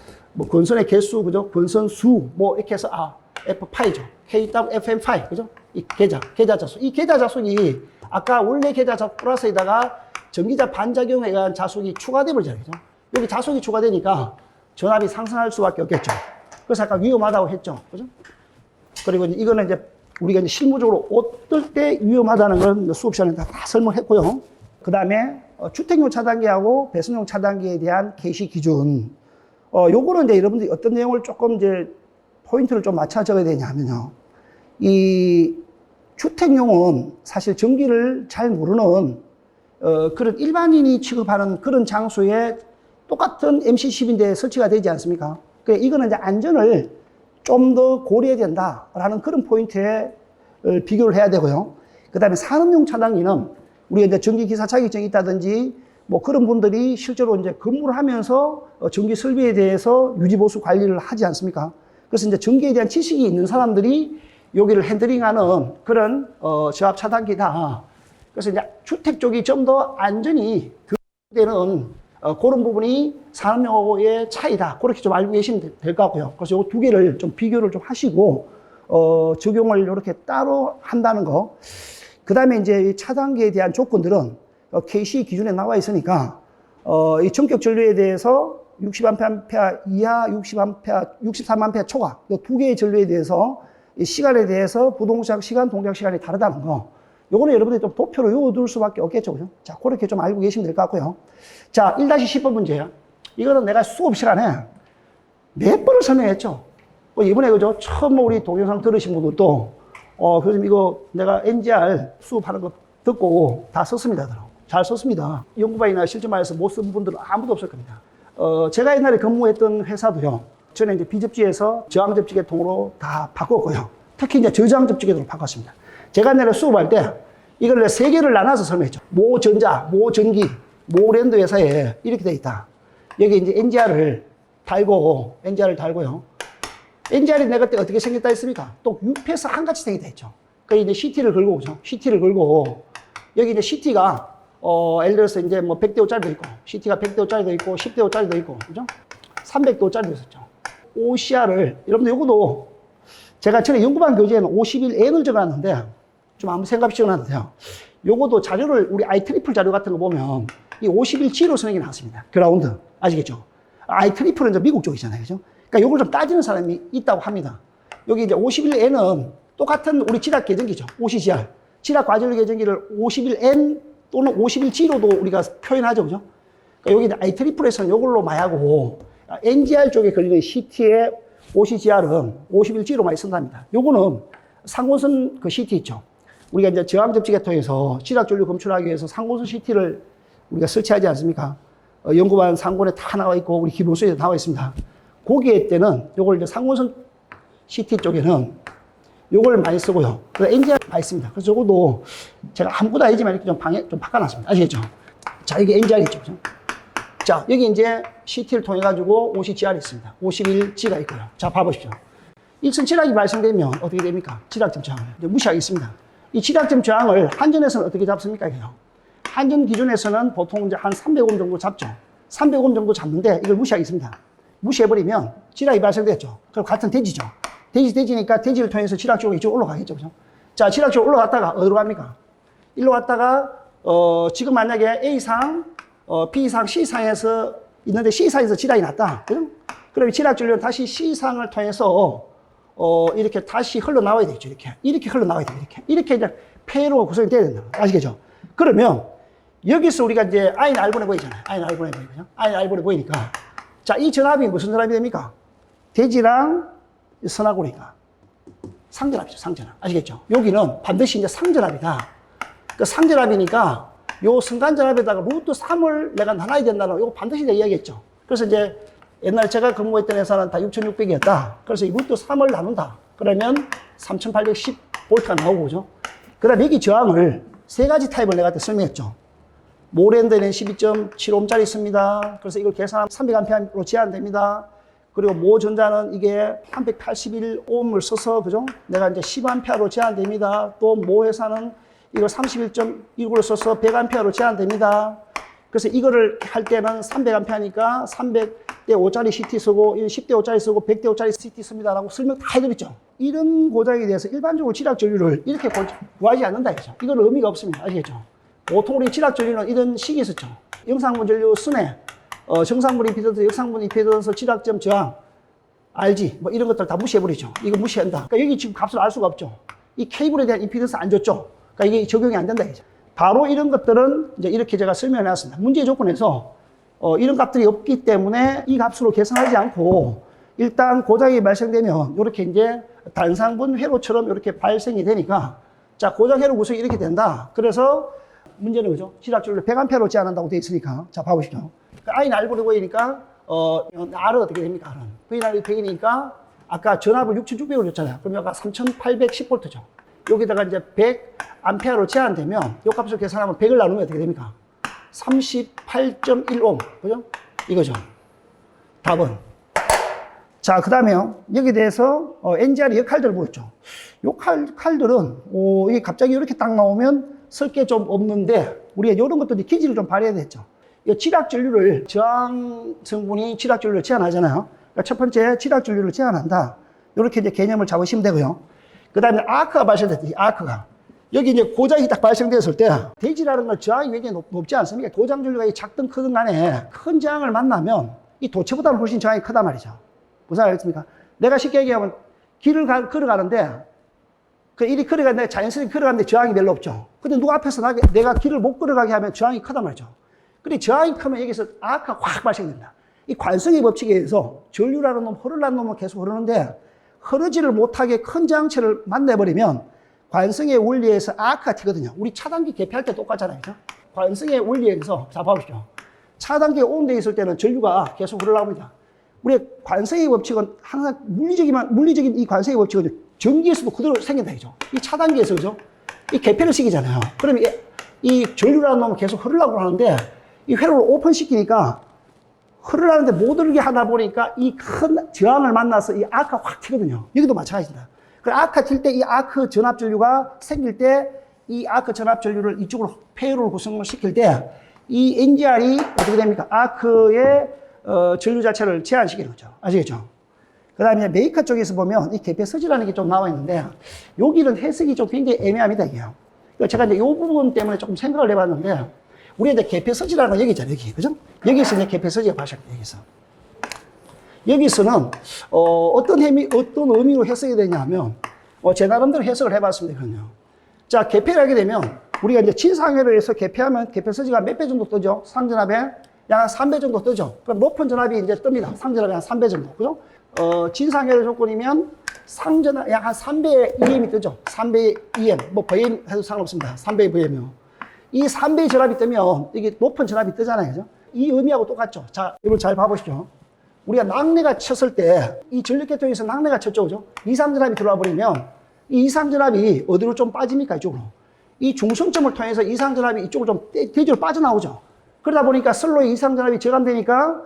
권선의 개수, 그죠? 권선 수, 뭐 이렇게 해서 F파이죠. KW FM5, 그죠? 이 계좌 자속. 이 계좌 자속이 아까 원래 계좌 자속 플러스에다가 전기자 반작용에 의한 자속이 추가돼 버리잖아요. 그죠? 여기 자속이 추가되니까 전압이 상승할 수밖에 없겠죠. 그래서 아까 위험하다고 했죠. 그죠? 그리고 이거는 이제 우리가 이제 실무적으로 어떨 때 위험하다는 건 수업 시간에 다 설명했고요. 그 다음에 주택용 차단기하고 배선용 차단기에 대한 개시 기준. 요거는 이제 여러분들이 어떤 내용을 조금 이제 포인트를 좀 맞춰 적어야 되냐면요. 이 주택용은 사실 전기를 잘 모르는 그런 일반인이 취급하는 그런 장소에 똑같은 MC10인데 설치가 되지 않습니까? 그러니까 이거는 이제 안전을 좀 더 고려해야 된다라는 그런 포인트에 비교를 해야 되고요. 그 다음에 산업용 차단기는 우리가 이제 전기기사 자격증이 있다든지 뭐 그런 분들이 실제로 이제 근무를 하면서 전기 설비에 대해서 유지보수 관리를 하지 않습니까? 그래서 이제 전기에 대한 지식이 있는 사람들이 여기를 핸들링하는 그런 저압 차단기다. 그래서 이제 주택 쪽이 좀 더 안전이 되는 그런 부분이 산업용하고의 차이다. 그렇게 좀 알고 계시면 될 것 같고요. 그래서 이 두 개를 좀 비교를 좀 하시고 적용을 이렇게 따로 한다는 거. 그 다음에 이제 이 차단기에 대한 조건들은 KC 기준에 나와 있으니까 이 전격 전류에 대해서 60A 이하, 63A 초과 이 두 개의 전류에 대해서 이 시간에 대해서 부동작 시간, 동작 시간이 다르다는 거. 요거는 여러분들이 좀 도표로 외워둘 수밖에 없겠죠. 그죠? 자, 그렇게 좀 알고 계시면 될 것 같고요. 자, 1-10번 문제야. 이거는 내가 수업 시간에 몇 번을 설명했죠. 이번에 그죠? 처음 우리 동영상 들으신 분들도, 그래서 이거 내가 NGR 수업하는 거 듣고 다 썼습니다. 잘 썼습니다. 연구반이나 실전반에서 못 쓴 분들은 아무도 없을 겁니다. 제가 옛날에 근무했던 회사도요. 저는 이제 비접지에서 저항접지 계통으로 다 바꿨고요. 특히 이제 저저항접지 계통으로 바꿨습니다. 제가 옛날에 수업할 때 이걸 3개를 나눠서 설명했죠. 모전자, 모전기, 모랜드 회사에 이렇게 돼 있다. 여기 이제 NGR을 달고요. NGR이 내가 그때 어떻게 생겼다 했습니까? 또 UPS 한 같이 생겼다 했죠. 그래서 이제 CT를 걸고 오죠. CT를 걸고, 여기 이제 CT가, 예를 들어서 이제 뭐 100대 5짜리도 있고, CT가 100대 5짜리도 있고, 10대 5짜리도 있고, 그죠? 300대 5짜리도 있었죠. OCR을, 여러분들 요거도 제가 전에 연구반 교재에는 51N을 적어놨는데, 좀 아무 생각 없이 적어놨는데요. 요거도 자료를, 우리 IEEE 자료 같은 거 보면, 이 51G로 쓰는 게 나왔습니다. 그라운드. 아시겠죠? IEEE는 이제 미국 쪽이잖아요. 그죠? 그러니까 요걸 좀 따지는 사람이 있다고 합니다. 여기 이제 51N은 똑같은 우리 지락 계정기죠. OCGR. 지락 과전류 계정기를 51N 또는 51G로도 우리가 표현하죠. 그죠? 그러니까 여기 IEEE에서는 요걸로 많이 하고, NGR 쪽에 걸리는 CT의 OCGR은 51G로 많이 쓴답니다. 요거는 상고선 그 CT 있죠. 우리가 이제 저항접지 계통에서 지락 전류 검출하기 위해서 상고선 CT를 우리가 설치하지 않습니까? 연구반 상고에 다 나와 있고, 우리 기본 수에 나와 있습니다. 거기에 때는 요걸 이제 상고선 CT 쪽에는 요걸 많이 쓰고요. 그래서 NGR 많이 씁니다. 그래서 요것도 제가 아무것도 아니지만 이렇게 좀 바꿔놨습니다. 아시겠죠? 자, 이게 NGR 있죠. 그죠? 자, 여기 이제 CT를 통해가지고 OCGR이 있습니다. 51G가 있고요. 자, 봐보십시오. 일선 지락이 발생되면 어떻게 됩니까? 지락점 저항을 이제 무시하겠습니다. 이 지락점 저항을 한전에서는 어떻게 잡습니까? 이게요. 한전 기준에서는 보통 이제 한 300옴 정도 잡죠. 300옴 정도 잡는데 이걸 무시하겠습니다. 무시해버리면 지락이 발생됐죠. 그럼 같은 대지죠. 대지니까 대지를 통해서 지락 쪽으로 이쪽 올라가겠죠. 그죠? 자, 지락 쪽으로 올라갔다가 어디로 갑니까? 일로 갔다가, 지금 만약에 A상, B상, C상에서 있는데 C상에서 지락이 났다. 그죠? 그럼 지락 전류는 다시 C상을 통해서, 이렇게 다시 흘러나와야 되죠. 이렇게 흘러나와야 돼요. 이렇게 이제 폐로가 구성이 돼야 된다. 아시겠죠? 그러면 여기서 우리가 이제 아인 R분해 보이잖아요. 아인 R분해 보이죠. 아인 R분해 보이니까. 자, 이 전압이 무슨 전압이 됩니까? 대지랑 선하고니까 상전압이죠. 상전압. 아시겠죠? 여기는 반드시 이제 상전압이다. 그 상전압이니까 요 순간전압에다가 루트 3을 내가 나눠야 된다는 거 반드시 내가 이야기했죠. 그래서 이제 옛날 제가 근무했던 회사는 다 6600이었다. 그래서 이 루트 3을 나눈다. 그러면 3810V가 나오고, 그죠? 그 다음에 여기 저항을 3가지 타입을 내가 그때 설명했죠. 모랜드는 12.75짜리 있습니다. 그래서 이걸 계산하면 300A로 제한됩니다. 그리고 모전자는 이게 381옴을 써서, 그죠? 내가 이제 10A로 제한됩니다. 또 모 회사는 이걸 31.19를 써서 100A로 제한됩니다. 그래서 이거를 할 때는 300A니까 300대 5짜리 CT 쓰고, 10대 5짜리 쓰고, 100대 5짜리 CT 씁니다. 라고 설명 다 해드렸죠. 이런 고장에 대해서 일반적으로 지락 전류를 이렇게 구하지 않는다 했죠. 이건 의미가 없습니다. 아시겠죠? 보통 우리 지락 전류는 이런 식이 있었죠. 영상분 전류 순회, 정상분 임피던스, 역상분 임피던스, 지락점 저항, RG, 뭐 이런 것들 다 무시해버리죠. 이거 무시한다. 그러니까 여기 지금 값을 알 수가 없죠. 이 케이블에 대한 임피던스 안 줬죠. 그러니까 이게 적용이 안 된다 이죠. 바로 이런 것들은 이제 이렇게 제가 설명해 놨습니다. 문제 조건에서 이런 값들이 없기 때문에 이 값으로 계산하지 않고 일단 고장이 발생되면 이렇게 이제 단상분 회로처럼 이렇게 발생이 되니까 자, 고장 회로 구성이 이렇게 된다. 그래서 문제는 그죠? 지락전류를 100A로 제한한다고 되어 있으니까 자, 봐보시죠. I는 R분해 보이니까 R은 어떻게 됩니까? R은 V는 100이니까 아까 전압을 6600으로 줬잖아요. 그럼 여기가 3810V죠. 여기다가 이제 100A로 제한되면 이 값을 계산하면 100을 나누면 어떻게 됩니까? 38.1옴. 그죠? 이거죠. 답은. 자, 그 다음에요. 여기에 대해서 NGR의 역할들을 물었죠. 요 칼들은 이게 갑자기 이렇게 딱 나오면 쓸 게 좀 없는데 우리가 이런 것도 기지를 좀 발휘해야 되죠. 이 지락 전류를 저항 성분이 지락 전류를 제한하잖아요. 그러니까 첫 번째 지락 전류를 제한한다. 이렇게 이제 개념을 잡으시면 되고요. 그 다음에 아크가 발생됐지, 아크가. 여기 이제 고장이 딱 발생됐을 때, 대지라는 건 저항이 굉장히 높지 않습니까? 고장 전류가 작든 크든 간에 큰 저항을 만나면 이 도체보다는 훨씬 저항이 크단 말이죠. 무슨 알겠습니까? 내가 쉽게 얘기하면 길을 걸어가는데 그 일이 걸어가는데 자연스럽게 걸어가는데 저항이 별로 없죠. 근데 누가 앞에서 내가 길을 못 걸어가게 하면 저항이 크단 말이죠. 근데 저항이 크면 여기서 악화가 확 발생됩니다. 이 관성의 법칙에 의해서 전류라는 놈, 흐르라는 놈은 계속 흐르는데 흐르지를 못하게 큰 저항체를 만나버리면 관성의 원리에서 아크가 튀거든요. 우리 차단기 개폐할 때 똑같잖아요. 그죠? 관성의 원리에 의해서, 자, 봐보십시오. 차단기가 온되어 있을 때는 전류가 계속 흘러나옵니다. 우리 관성의 법칙은 항상 물리적인 이 관성의 법칙은 전기에서도 그대로 생긴다, 그죠? 이 차단기에서, 그죠? 이 개폐를 시키잖아요. 그러면 이 전류라는 놈은 계속 흐르려고 하는데 이 회로를 오픈시키니까 흐르라는데 못 흐르게 하다 보니까 이 큰 저항을 만나서 이 아크가 확 튀거든요. 여기도 마찬가지입니다. 그 아크가 튈 때 이 아크 전압 전류가 생길 때 이 아크 전압 전류를 이쪽으로 회로를 구성을 시킬 때 이 NGR이 어떻게 됩니까? 아크의 전류 자체를 제한시키는 거죠. 아시겠죠? 그 다음에 메이커 쪽에서 보면 이 개폐 서지라는 게 좀 나와 있는데 여기는 해석이 좀 굉장히 애매합니다, 이게요. 제가 이제 이 부분 때문에 조금 생각을 해봤는데 우리가 이제 개폐 서지라는 건 여기 있잖아요, 여기. 그죠? 여기서 이제 개폐 서지가 발생합니다, 여기서. 여기서는, 어떤 의미로 해석이 되냐 하면, 제 나름대로 해석을 해봤습니다, 그럼요. 자, 개폐를 하게 되면, 우리가 이제 진상회를 해서 개폐하면 개폐 서지가 몇 배 정도 뜨죠? 상전압에 약 3배 정도 뜨죠? 그럼 높은 전압이 이제 뜹니다. 상전압이 한 3배 정도. 그죠? 진상회를 조건이면 상전압 약 한 3배 EM이 뜨죠? 3배 EM. 뭐, VM 해도 상관없습니다. 3배 VM이요. 이 3배의 전압이 뜨면 이게 높은 전압이 뜨잖아요. 그죠? 이 의미하고 똑같죠. 자, 이걸 잘 봐보시죠. 우리가 낙뢰가 쳤을 때 이 전력계통에서 낙뢰가 쳤죠. 그죠? 이상전압이 들어와 버리면 이 이상전압이 어디로 좀 빠집니까? 이쪽으로. 이 중성점을 통해서 이상전압이 이쪽으로 좀 대지로 빠져나오죠. 그러다 보니까 선로의 이상전압이 저감되니까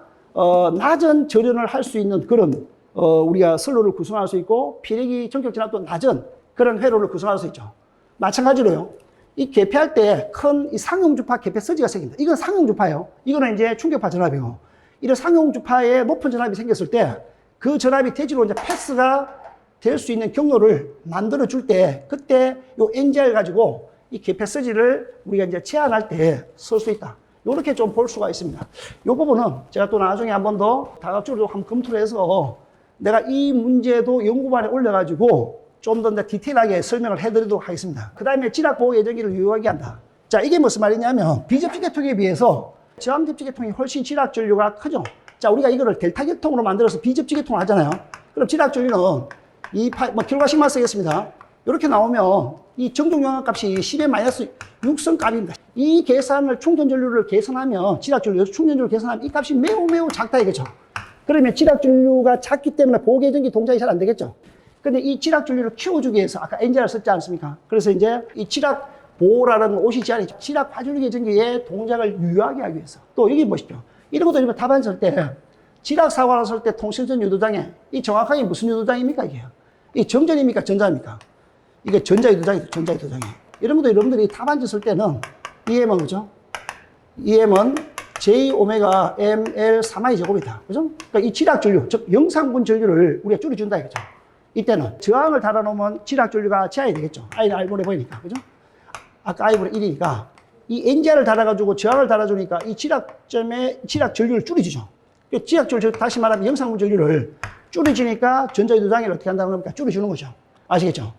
낮은 절연을 할 수 있는 그런 우리가 선로를 구성할 수 있고 피력이 전격전압도 낮은 그런 회로를 구성할 수 있죠. 마찬가지로요. 이 개폐할 때 큰 이 상용주파 개폐 서지가 생깁니다. 이건 상용주파예요. 이거는 이제 충격파 전압이고, 이런 상용주파에 높은 전압이 생겼을 때 그 전압이 대지로 이제 패스가 될 수 있는 경로를 만들어 줄 때 그때 요 NGR 가지고 이 개폐 서지를 우리가 이제 제한할 때 쓸 수 있다. 요렇게 좀 볼 수가 있습니다. 요 부분은 제가 또 나중에 한 번 더 다각적으로 한번 검토를 해서 내가 이 문제도 연구반에 올려가지고 좀 더 디테일하게 설명을 해드리도록 하겠습니다. 그 다음에 진학보호 예정기를 유효하게 한다. 자, 이게 무슨 말이냐면 비접지 계통에 비해서 저항접지 계통이 훨씬 진학 전류가 크죠. 자, 우리가 이거를 델타 계통으로 만들어서 비접지 계통을 하잖아요. 그럼 진학 전류는 결과식만 쓰겠습니다. 이렇게 나오면 이 정종 용합 값이 10의 마이너스 6선 값입니다. 이 계산을 충전 전류를 계산하면 진학 전류, 충전 전류를 계산하면 이 값이 매우 작다 이거죠. 그러면 진학 전류가 작기 때문에 보호 예정기 동작이 잘 안 되겠죠. 근데 이 진학 전류를 키워주기 위해서 아까 NGR을 썼지 않습니까? 그래서 이제 이 진학 보호라는 옷이 제한이죠. 진학 화준류 예정기의 동작을 유효하게 하기 위해서. 또 여기 보십시오. 이런 것도 이제 답안 쓸 때 진학 사고 났을 때 통신선 유도장애 이 정확하게 무슨 유도장입니까 이게? 이 정전입니까 전자입니까? 이게 전자 유도장이죠. 전자 유도장애. 이런 것도 여러분들이 답안 쓸 때는 EM은 그죠? EM은 J 오메가 ML 3I 제곱이다. 그죠? 그러니까 이 진학 전류, 즉 영상분 전류를 우리가 줄여준다 이거죠. 이때는 저항을 달아놓으면 진학 전류가 제한이 되겠죠. I는 R분의 보이니까. 그죠? 아까 I분의 1이니까. 이 NGR을 달아가지고 저항을 달아주니까 이 진학 전류를 줄여주죠. 진학 전류, 다시 말하면 영상분 전류를 줄여주니까 전자유도장애를 어떻게 한다는 겁니까? 줄여주는 거죠. 아시겠죠?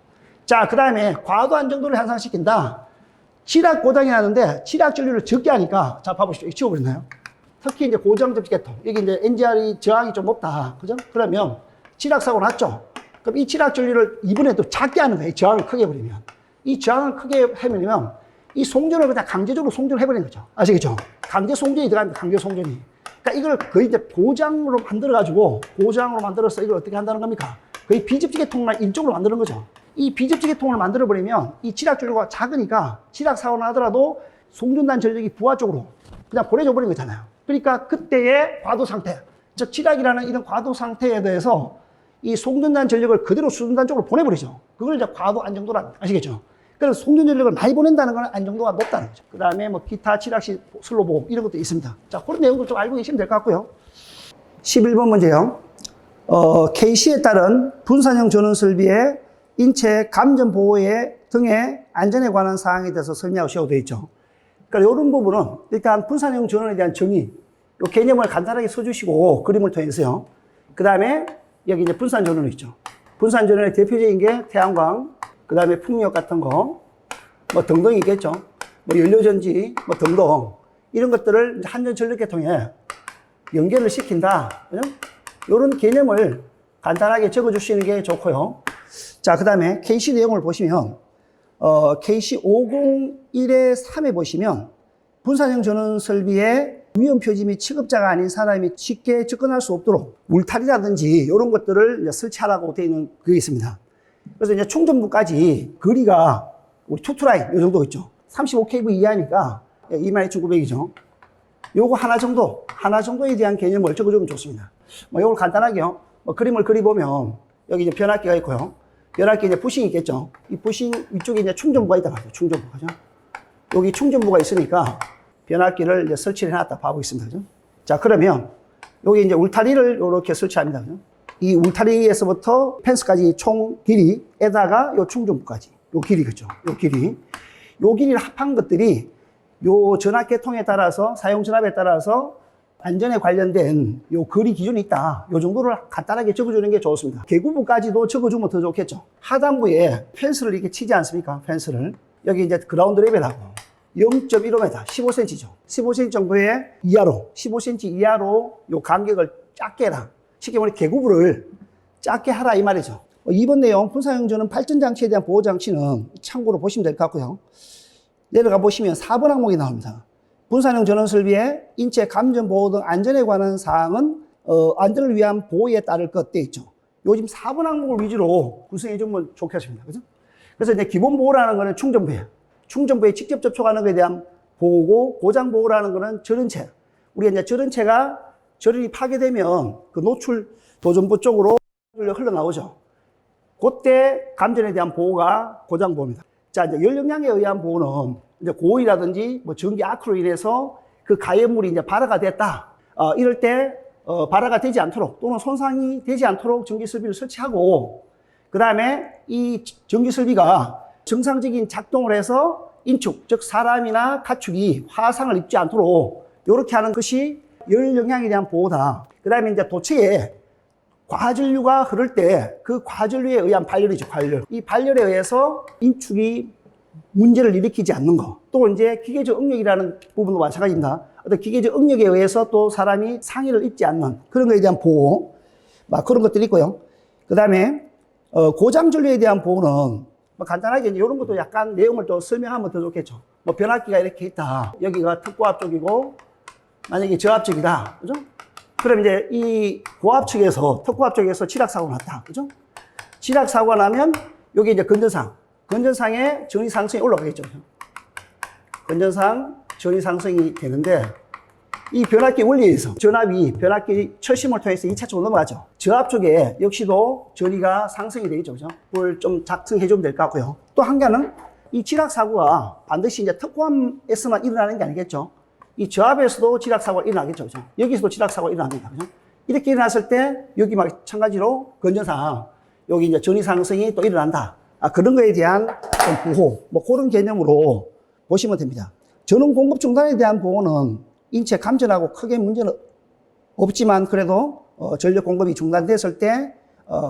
자, 그 다음에 과도한 정도를 향상시킨다. 진학 고장이 나는데 진학 전류를 적게 하니까, 자, 봐보시죠. 이거 지워버렸나요? 특히 이제 고정접지 계통. 여기 이제 NGR이 저항이 좀 높다. 그죠? 그러면 진학 사고 났죠? 그럼 이 진학 전류를 이번에 또 작게 하는 거예요. 저항을 크게 해버리면. 이 저항을 크게 해버리면 이 송전을 그냥 강제적으로 송전을 해버리는 거죠. 아시겠죠? 강제 송전이 들어갑니다. 강제 송전이. 그러니까 이걸 거의 이제 고장으로 만들어가지고, 고장으로 만들어서 이걸 어떻게 한다는 겁니까? 거의 비접지 계통만 일종으로 만드는 거죠. 이 비접지 계통을 만들어버리면 이 진학 전류가 작으니까 진학 사고가 나더라도 송전단 전력이 부하 쪽으로 그냥 보내줘 버린 거잖아요. 그러니까 그때의 과도 상태, 즉 진학이라는 이런 과도 상태에 대해서 이 송전단 전력을 그대로 수전단 쪽으로 보내버리죠. 그걸 이제 과도 안정도라 아시겠죠? 그래서 송전 전력을 많이 보낸다는 건 안정도가 높다는 거죠. 그 다음에 뭐 기타 진학시 슬로 보험 이런 것도 있습니다. 자, 그런 내용도 좀 알고 계시면 될 것 같고요. 11번 문제요. KC에 따른 분산형 전원 설비의 인체 감전 보호에 등의 안전에 관한 사항에 대해서 설명하시고 되어 있죠. 그러니까 이런 부분은 일단 분산형 전원에 대한 정의, 이 개념을 간단하게 써주시고 그림을 통해서요. 그 다음에 여기 이제 분산 전원이 있죠. 분산 전원의 대표적인 게 태양광, 그 다음에 풍력 같은 거, 뭐 등등 있겠죠. 뭐 연료전지, 뭐 등등. 이런 것들을 한전전력계통에 연결을 시킨다. 그죠? 이런 개념을 간단하게 적어 주시는 게 좋고요. 자, 그 다음에 KC 내용을 보시면, KC 501의 3에 보시면, 분산형 전원 설비에 위험 표지 및 취급자가 아닌 사람이 쉽게 접근할 수 없도록 울타리라든지 이런 것들을 이제 설치하라고 되어 있는 그게 있습니다. 그래서 이제 충전부까지 거리가 우리 투투라인 이 정도 있죠. 35kV 이하니까 22,900이죠. 요거 하나 정도에 대한 개념을 적어주면 좋습니다. 뭐 요걸 간단하게요. 뭐 그림을 그려보면 여기 이제 변압기가 있고요. 변압기 이제 부싱이 있겠죠. 이 부싱 위쪽에 이제 충전부가 있단 말이죠. 충전부, 그죠? 여기 충전부가 있으니까 변압기를 이제 설치를 해놨다 봐보겠습니다. 그죠? 자, 그러면 여기 이제 울타리를 이렇게 설치합니다. 그죠? 이 울타리에서부터 펜스까지 총 길이에다가 요 충전부까지 요 길이겠죠. 요 길이를 합한 것들이 요 전압계통에 따라서 사용 전압에 따라서 안전에 관련된 요 거리 기준이 있다. 요 정도를 간단하게 적어주는 게 좋습니다. 계구부까지도 적어주면 더 좋겠죠. 하단부에 펜스를 이렇게 치지 않습니까? 펜스를. 여기 이제 그라운드 레벨하고 0.15m, 15cm죠. 15cm 정도의 이하로, 15cm 이하로 요 간격을 작게 해라. 쉽게 말해 계구부를 작게 하라 이 말이죠. 이번 내용 분사형 전원 발전장치에 대한 보호장치는 참고로 보시면 될 것 같고요. 내려가 보시면 4번 항목이 나옵니다. 분산형 전원 설비의 인체 감전 보호 등 안전에 관한 사항은 안전을 위한 보호에 따를 것 돼 있죠. 요즘 4번 항목을 위주로 구성해 주면 좋겠습니다. 그죠? 그래서 이제 기본 보호라는 거는 충전부예요. 충전부에 직접 접촉하는 것에 대한 보호고, 고장 보호라는 거는 절연체. 우리가 이제 절연체가 절연이 파괴되면 그 노출 도전부 쪽으로 흘러나오죠. 그때 감전에 대한 보호가 고장 보호입니다. 자, 이제 열 영향에 의한 보호는 이제 고온이라든지 뭐 전기 아크로 인해서 그 가열물이 이제 발화가 됐다. 이럴 때 발화가 되지 않도록 또는 손상이 되지 않도록 전기 설비를 설치하고, 그 다음에 이 전기 설비가 정상적인 작동을 해서 인축, 즉 사람이나 가축이 화상을 입지 않도록 이렇게 하는 것이 열 영향에 대한 보호다. 그 다음에 이제 도체에 과전류가 흐를 때 그 과전류에 의한 발열이죠, 발열. 이 발열에 의해서 인축이 문제를 일으키지 않는 거. 또 이제 기계적 응력이라는 부분도 마찬가지입니다. 어떤 기계적 응력에 의해서 또 사람이 상해를 입지 않는 그런 것에 대한 보호. 막 그런 것들이 있고요. 그 다음에, 고장 전류에 대한 보호는 뭐 간단하게 이제 이런 것도 약간 내용을 또 설명하면 더 좋겠죠. 뭐 변압기가 이렇게 있다. 여기가 특고압 쪽이고, 만약에 저압 쪽이다. 그죠? 그럼 이제 이 고압 측에서, 특고압 쪽에서 지락사고가 났다. 그죠? 지락사고가 나면 여기 이제 건전상에 전위 상승이 올라가겠죠. 건전상 전위 상승이 되는데, 이 변압기 원리에 의해서 전압이 변압기 철심을 통해서 2차적으로 넘어가죠. 저압 쪽에 역시도 전위가 상승이 되겠죠. 그죠? 그걸 좀 작성해 주면 될 것 같고요. 또 한 가지는 이 지락사고가 반드시 이제 특고함에서만 일어나는 게 아니겠죠. 이 저압에서도 지락사고가 일어나겠죠. 그죠? 여기서도 지락사고가 일어납니다. 그죠? 이렇게 일어났을 때 여기 마찬가지로 건전상 여기 이제 전위 상승이 또 일어난다. 그런 거에 대한 좀 보호, 뭐 그런 개념으로 보시면 됩니다. 전원 공급 중단에 대한 보호는 인체 감전하고 크게 문제는 없지만 그래도 전력 공급이 중단됐을 때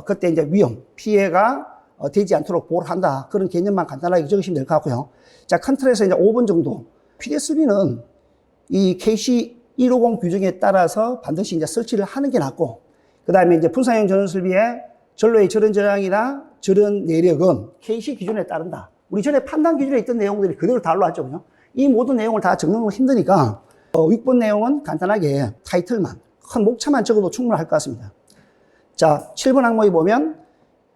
그때 이제 위험, 피해가 되지 않도록 보호를 한다. 그런 개념만 간단하게 적으시면 될 것 같고요. 자, 컨트롤에서 이제 5번 정도. PDSB는 이 KC 150 규정에 따라서 반드시 이제 설치를 하는 게 낫고, 그 다음에 이제 분산형 전원 설비의 전로의 절연 저항이나 절연 내력은 KC 기준에 따른다. 우리 전에 판단 기준에 있던 내용들이 그대로 다 올라왔죠. 그죠? 이 모든 내용을 다 적는 건 힘드니까 6번 내용은 간단하게 타이틀만, 큰 목차만 적어도 충분할 것 같습니다. 자, 7번 항목에 보면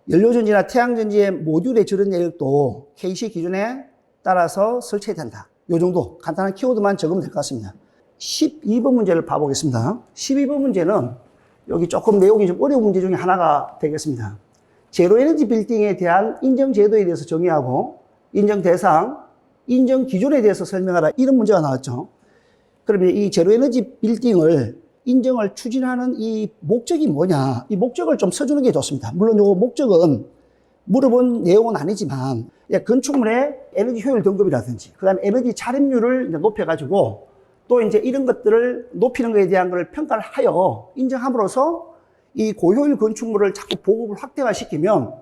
연료전지나 태양전지의 모듈의 절연 내력도 KC 기준에 따라서 설치해야 된다. 요 정도 간단한 키워드만 적으면 될 것 같습니다. 12번 문제를 봐보겠습니다. 12번 문제는 여기 조금 내용이 좀 어려운 문제 중에 하나가 되겠습니다. 제로에너지 빌딩에 대한 인정 제도에 대해서 정의하고 인정 대상, 인정 기준에 대해서 설명하라. 이런 문제가 나왔죠. 그러면 이 제로에너지 빌딩을 인정을 추진하는 이 목적이 뭐냐. 이 목적을 좀 써주는 게 좋습니다. 물론 이 목적은 물어본 내용은 아니지만 건축물의 에너지 효율 등급이라든지 그 다음에 에너지 차림률을 높여가지고 또 이제 이런 것들을 높이는 것에 대한 걸 평가를 하여 인정함으로써 이 고효율 건축물을 자꾸 보급을 확대화 시키면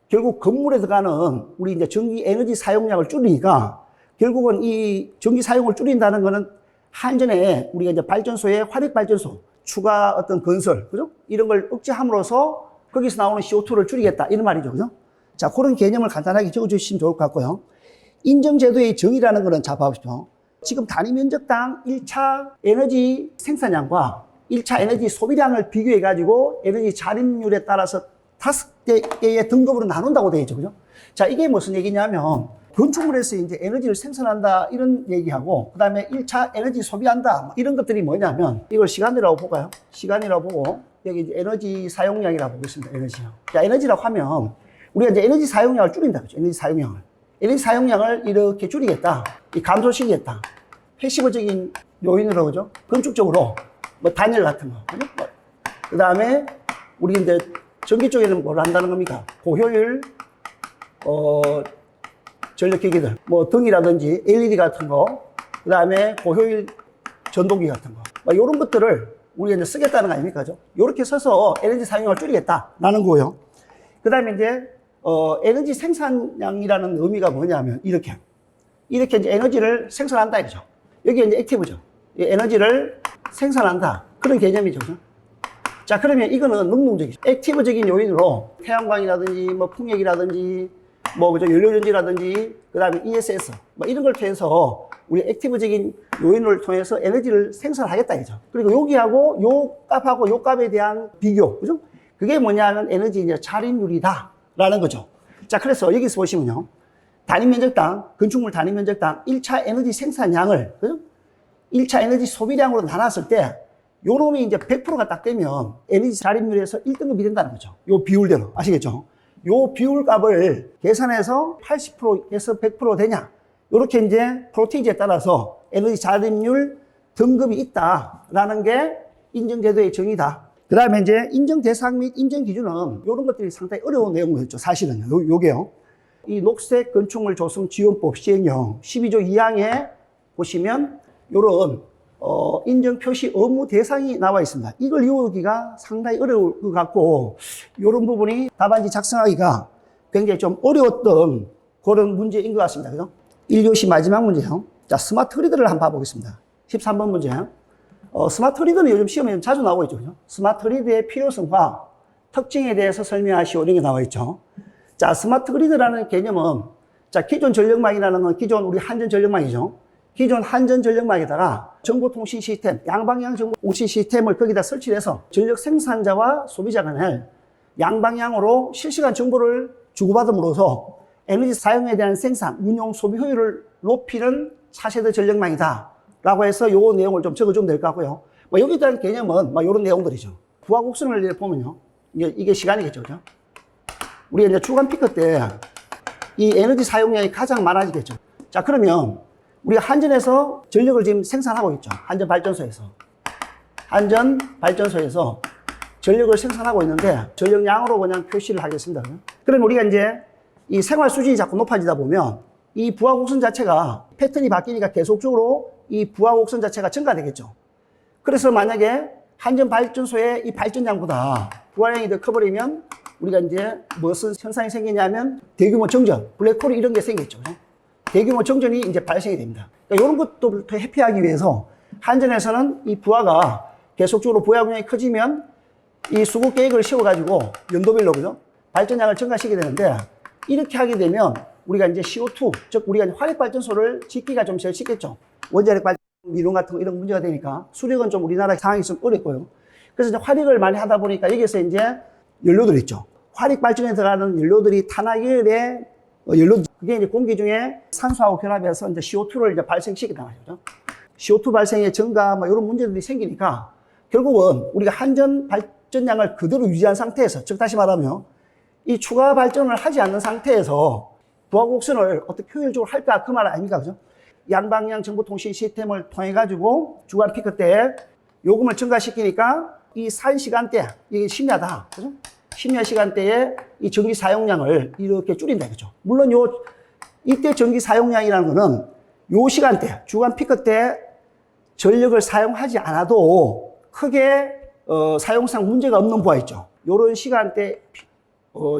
결국 건물에 들어가는 우리 이제 전기 에너지 사용량을 줄이니까 결국은 이 전기 사용을 줄인다는 거는 한전에 우리가 이제 발전소에 화력 발전소 추가 어떤 건설, 그죠? 이런 걸 억제함으로써 거기서 나오는 CO2를 줄이겠다. 이런 말이죠. 그죠? 자, 그런 개념을 간단하게 적어 주시면 좋을 것 같고요. 인정제도의 정의라는 거는 자, 봐보십시오. 지금 단위 면적당 1차 에너지 생산량과 1차 에너지 소비량을 비교해 가지고 에너지 자립률에 따라서 5개의 등급으로 나눈다고 되어 있죠. 그죠? 자, 이게 무슨 얘기냐면 건축물에서 이제 에너지를 생산한다 이런 얘기하고 그다음에 1차 에너지 소비한다 이런 것들이 뭐냐면 이걸 시간이라고 볼까요? 시간이라고 보고 여기 이제 에너지 사용량이라고 보겠습니다. 에너지요. 자, 에너지라고 하면 우리가 이제 에너지 사용량을 줄인다 그죠? 에너지 사용량을. 에너지 사용량을 이렇게 줄이겠다. 이 감소시키겠다. 패시브적인 요인으로 그죠? 건축적으로 뭐 단열 같은 거. 그 다음에 우리 이제 전기 쪽에는 뭘 한다는 겁니까? 고효율 전력기기들, 뭐 등이라든지 LED 같은 거, 그 다음에 고효율 전동기 같은 거, 뭐 이런 것들을 우리가 이제 쓰겠다는 거 아닙니까? 이렇게 써서 에너지 사용량을 줄이겠다라는 거예요. 그 다음에 이제 에너지 생산량이라는 의미가 뭐냐면 이렇게 이제 에너지를 생산한다 이죠. 여기 이제 액티브죠. 에너지를 생산한다 그런 개념이죠. 그죠? 자, 그러면 이거는 능동적이죠. 액티브적인 요인으로 태양광이라든지 뭐 풍력이라든지 뭐 그죠 연료전지라든지 그다음에 ESS 뭐 이런 걸 통해서 우리 액티브적인 요인을 통해서 에너지를 생산하겠다 이죠. 그리고 여기하고 요 값하고 요 값에 대한 비교, 그죠? 그게 뭐냐면 에너지 이제 자립률이다라는 거죠. 자, 그래서 여기서 보시면요, 단위 면적당 건축물 단위 면적당 1차 에너지 생산량을 그죠? 1차 에너지 소비량으로 나눴을 때 요 놈이 이제 100%가 딱 되면 에너지 자립률에서 1등급이 된다는 거죠. 요 비율대로 아시겠죠? 요 비율 값을 계산해서 80%에서 100% 되냐? 요렇게 이제 프로테이지에 따라서 에너지 자립률 등급이 있다라는 게 인정제도의 정의다. 그 다음에 이제 인정 대상 및 인정 기준은 이런 것들이 상당히 어려운 내용이었죠. 사실은요. 요게요. 이 녹색 건축물 조성 지원법 시행령 12조 2항에 보시면 요런 인정 표시 의무 대상이 나와 있습니다. 이걸 외우기가 상당히 어려울 것 같고 이런 부분이 답안지 작성하기가 굉장히 좀 어려웠던 그런 문제인 것 같습니다. 그죠? 1교시 마지막 문제요. 자, 스마트 그리드를 한번 봐보겠습니다. 13번 문제. 스마트 그리드는 요즘 시험에 자주 나오고 있죠. 그죠? 스마트 그리드의 필요성과 특징에 대해서 설명하시오. 이런 게 나와 있죠. 자, 스마트 그리드라는 개념은 자, 기존 전력망이라는 건 기존 우리 한전 전력망이죠. 기존 한전 전력망에다가 정보통신 시스템, 양방향 정보통신 시스템을 거기다 설치해서 전력 생산자와 소비자 간에 양방향으로 실시간 정보를 주고받음으로써 에너지 사용에 대한 생산, 운용, 소비 효율을 높이는 차세대 전력망이다 라고 해서 요 내용을 좀 적어주면 될 것 같고요. 뭐 여기에 대한 개념은 뭐 이런 내용들이죠. 부하곡선을 보면요, 이게 시간이겠죠. 그죠? 우리가 이제 주간 피크 때 이 에너지 사용량이 가장 많아지겠죠. 자, 그러면 우리가 한전에서 전력을 지금 생산하고 있죠. 한전 발전소에서 전력을 생산하고 있는데 전력량으로 그냥 표시를 하겠습니다. 그럼 우리가 이제 이 생활 수준이 자꾸 높아지다 보면 이 부하곡선 자체가 패턴이 바뀌니까 계속적으로 이 부하곡선 자체가 증가되겠죠. 그래서 만약에 한전 발전소의 이 발전량보다 부하량이 더 커버리면 우리가 이제 무슨 현상이 생기냐면 대규모 정전, 블랙홀이 이런 게 생겼죠. 대규모 정전이 이제 발생이 됩니다. 그러니까 이런 것들부터 회피하기 위해서 한전에서는 이 부하가 계속적으로 부하량이 커지면 이 수급 계획을 세워가지고 연도별로 그죠? 발전량을 증가시키게 되는데 이렇게 하게 되면 우리가 이제 CO2, 즉 우리가 화력 발전소를 짓기가 좀 제일 쉽겠죠. 원자력 발전 이론 같은 거 이런 문제가 되니까 수력은 좀 우리나라 상황이 좀 어렵고요. 그래서 이제 화력을 많이 하다 보니까 여기서 이제 연료들 있죠. 화력 발전에 들어가는 연료들이 탄화계열의 연료, 그게 이제 공기 중에 산소하고 결합해서 이제 CO2를 이제 발생시키단 말이죠. CO2 발생의 증가, 뭐 이런 문제들이 생기니까 결국은 우리가 한전 발전량을 그대로 유지한 상태에서, 즉 다시 말하면 이 추가 발전을 하지 않는 상태에서 부하곡선을 어떻게 효율적으로 할까 그 말 아닙니까? 그죠? 양방향 정보통신 시스템을 통해 가지고 주간 피크 때 요금을 증가시키니까 이 산 시간대, 이게 심야다. 그죠? 심야 시간대에 이 전기 사용량을 이렇게 줄인다. 그죠? 물론 이때 전기 사용량이라는 거는 요 시간대, 주간 피크 때 전력을 사용하지 않아도 크게 사용상 문제가 없는 부하 있죠. 요런 시간대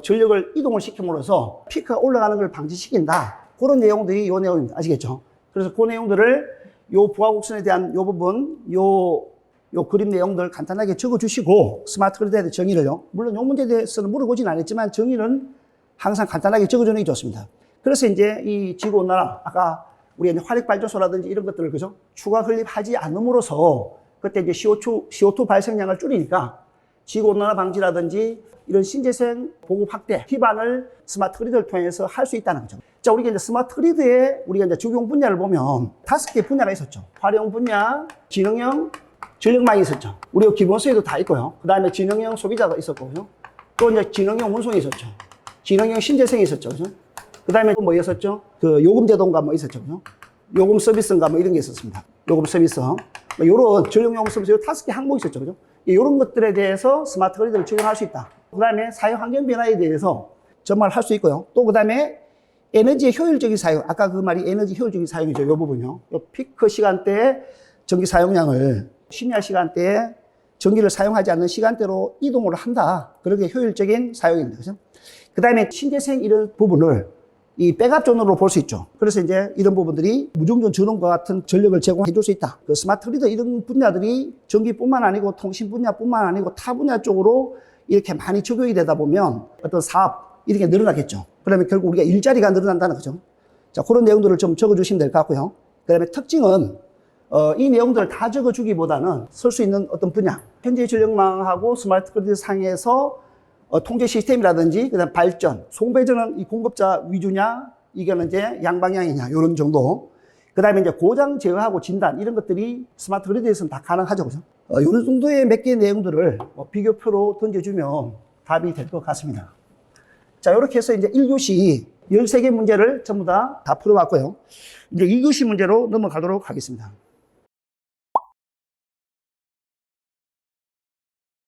전력을 이동을 시킴으로써 피크가 올라가는 걸 방지시킨다. 그런 내용들이 이 내용입니다. 아시겠죠? 그래서 그 내용들을 요 부하곡선에 대한 요 부분, 요 그림 내용들 간단하게 적어주시고 스마트 그리드에 대한 정의를요. 물론 요 문제에 대해서는 물어보진 않았지만 정의는 항상 간단하게 적어주는 게 좋습니다. 그래서 이제 이 지구온난화, 아까 우리 이제 화력발전소라든지 이런 것들을 그죠? 추가 건립하지 않음으로써 그때 이제 CO2 발생량을 줄이니까 지구온난화 방지라든지 이런 신재생 보급 확대 기반을 스마트 그리드를 통해서 할 수 있다는 거죠. 자, 우리가 이제 스마트 그리드에 우리가 이제 적용 분야를 보면 5개 분야가 있었죠. 활용 분야, 지능형, 전력망이 있었죠. 우리가 기본소에도 다 있고요. 그 다음에 지능형 소비자가 있었고요. 또 이제 지능형 운송이 있었죠. 지능형 신재생이 있었죠. 그죠? 그 다음에 또 뭐 있었죠? 그 요금 제도인가 뭐 있었죠. 그죠? 요금 서비스인가 뭐 이런 게 있었습니다. 요금 서비스. 뭐 요런 전력용 서비스, 요 5개 항목이 있었죠. 그죠? 이런 것들에 대해서 스마트 그리드를 적용할 수 있다. 그 다음에 사회 환경 변화에 대해서 정말 할 수 있고요. 또 그 다음에 에너지의 효율적인 사용. 아까 그 말이 에너지 효율적인 사용이죠. 요 부분요. 요 피크 시간대에 전기 사용량을 심야 시간대에 전기를 사용하지 않는 시간대로 이동을 한다. 그렇게 효율적인 사용입니다. 그죠? 그 다음에 신재생 이런 부분을 이 백업존으로 볼 수 있죠. 그래서 이제 이런 부분들이 무중전 전원과 같은 전력을 제공해 줄 수 있다. 그 스마트 그리드 이런 분야들이 전기뿐만 아니고 통신 분야뿐만 아니고 타 분야 쪽으로 이렇게 많이 적용이 되다 보면 어떤 사업 이런 게 늘어나겠죠. 그러면 결국 우리가 일자리가 늘어난다는 거죠. 자, 그런 내용들을 좀 적어주시면 될 것 같고요. 그 다음에 특징은 이 내용들을 다 적어주기보다는 쓸 수 있는 어떤 분야, 현재 전력망하고 스마트 그리드 상에서 통제 시스템이라든지 그다음 발전, 송배전은 이 공급자 위주냐, 이거는 이제 양방향이냐, 이런 정도. 그다음에 이제 고장 제어하고 진단 이런 것들이 스마트 그리드에서는 다 가능하죠, 그죠? 이런 정도의 몇 개의 내용들을 비교표로 던져주면 답이 될 것 같습니다. 자, 이렇게 해서 이제 1교시 13개 문제를 전부 다 풀어봤고요. 이제 2교시 문제로 넘어가도록 하겠습니다.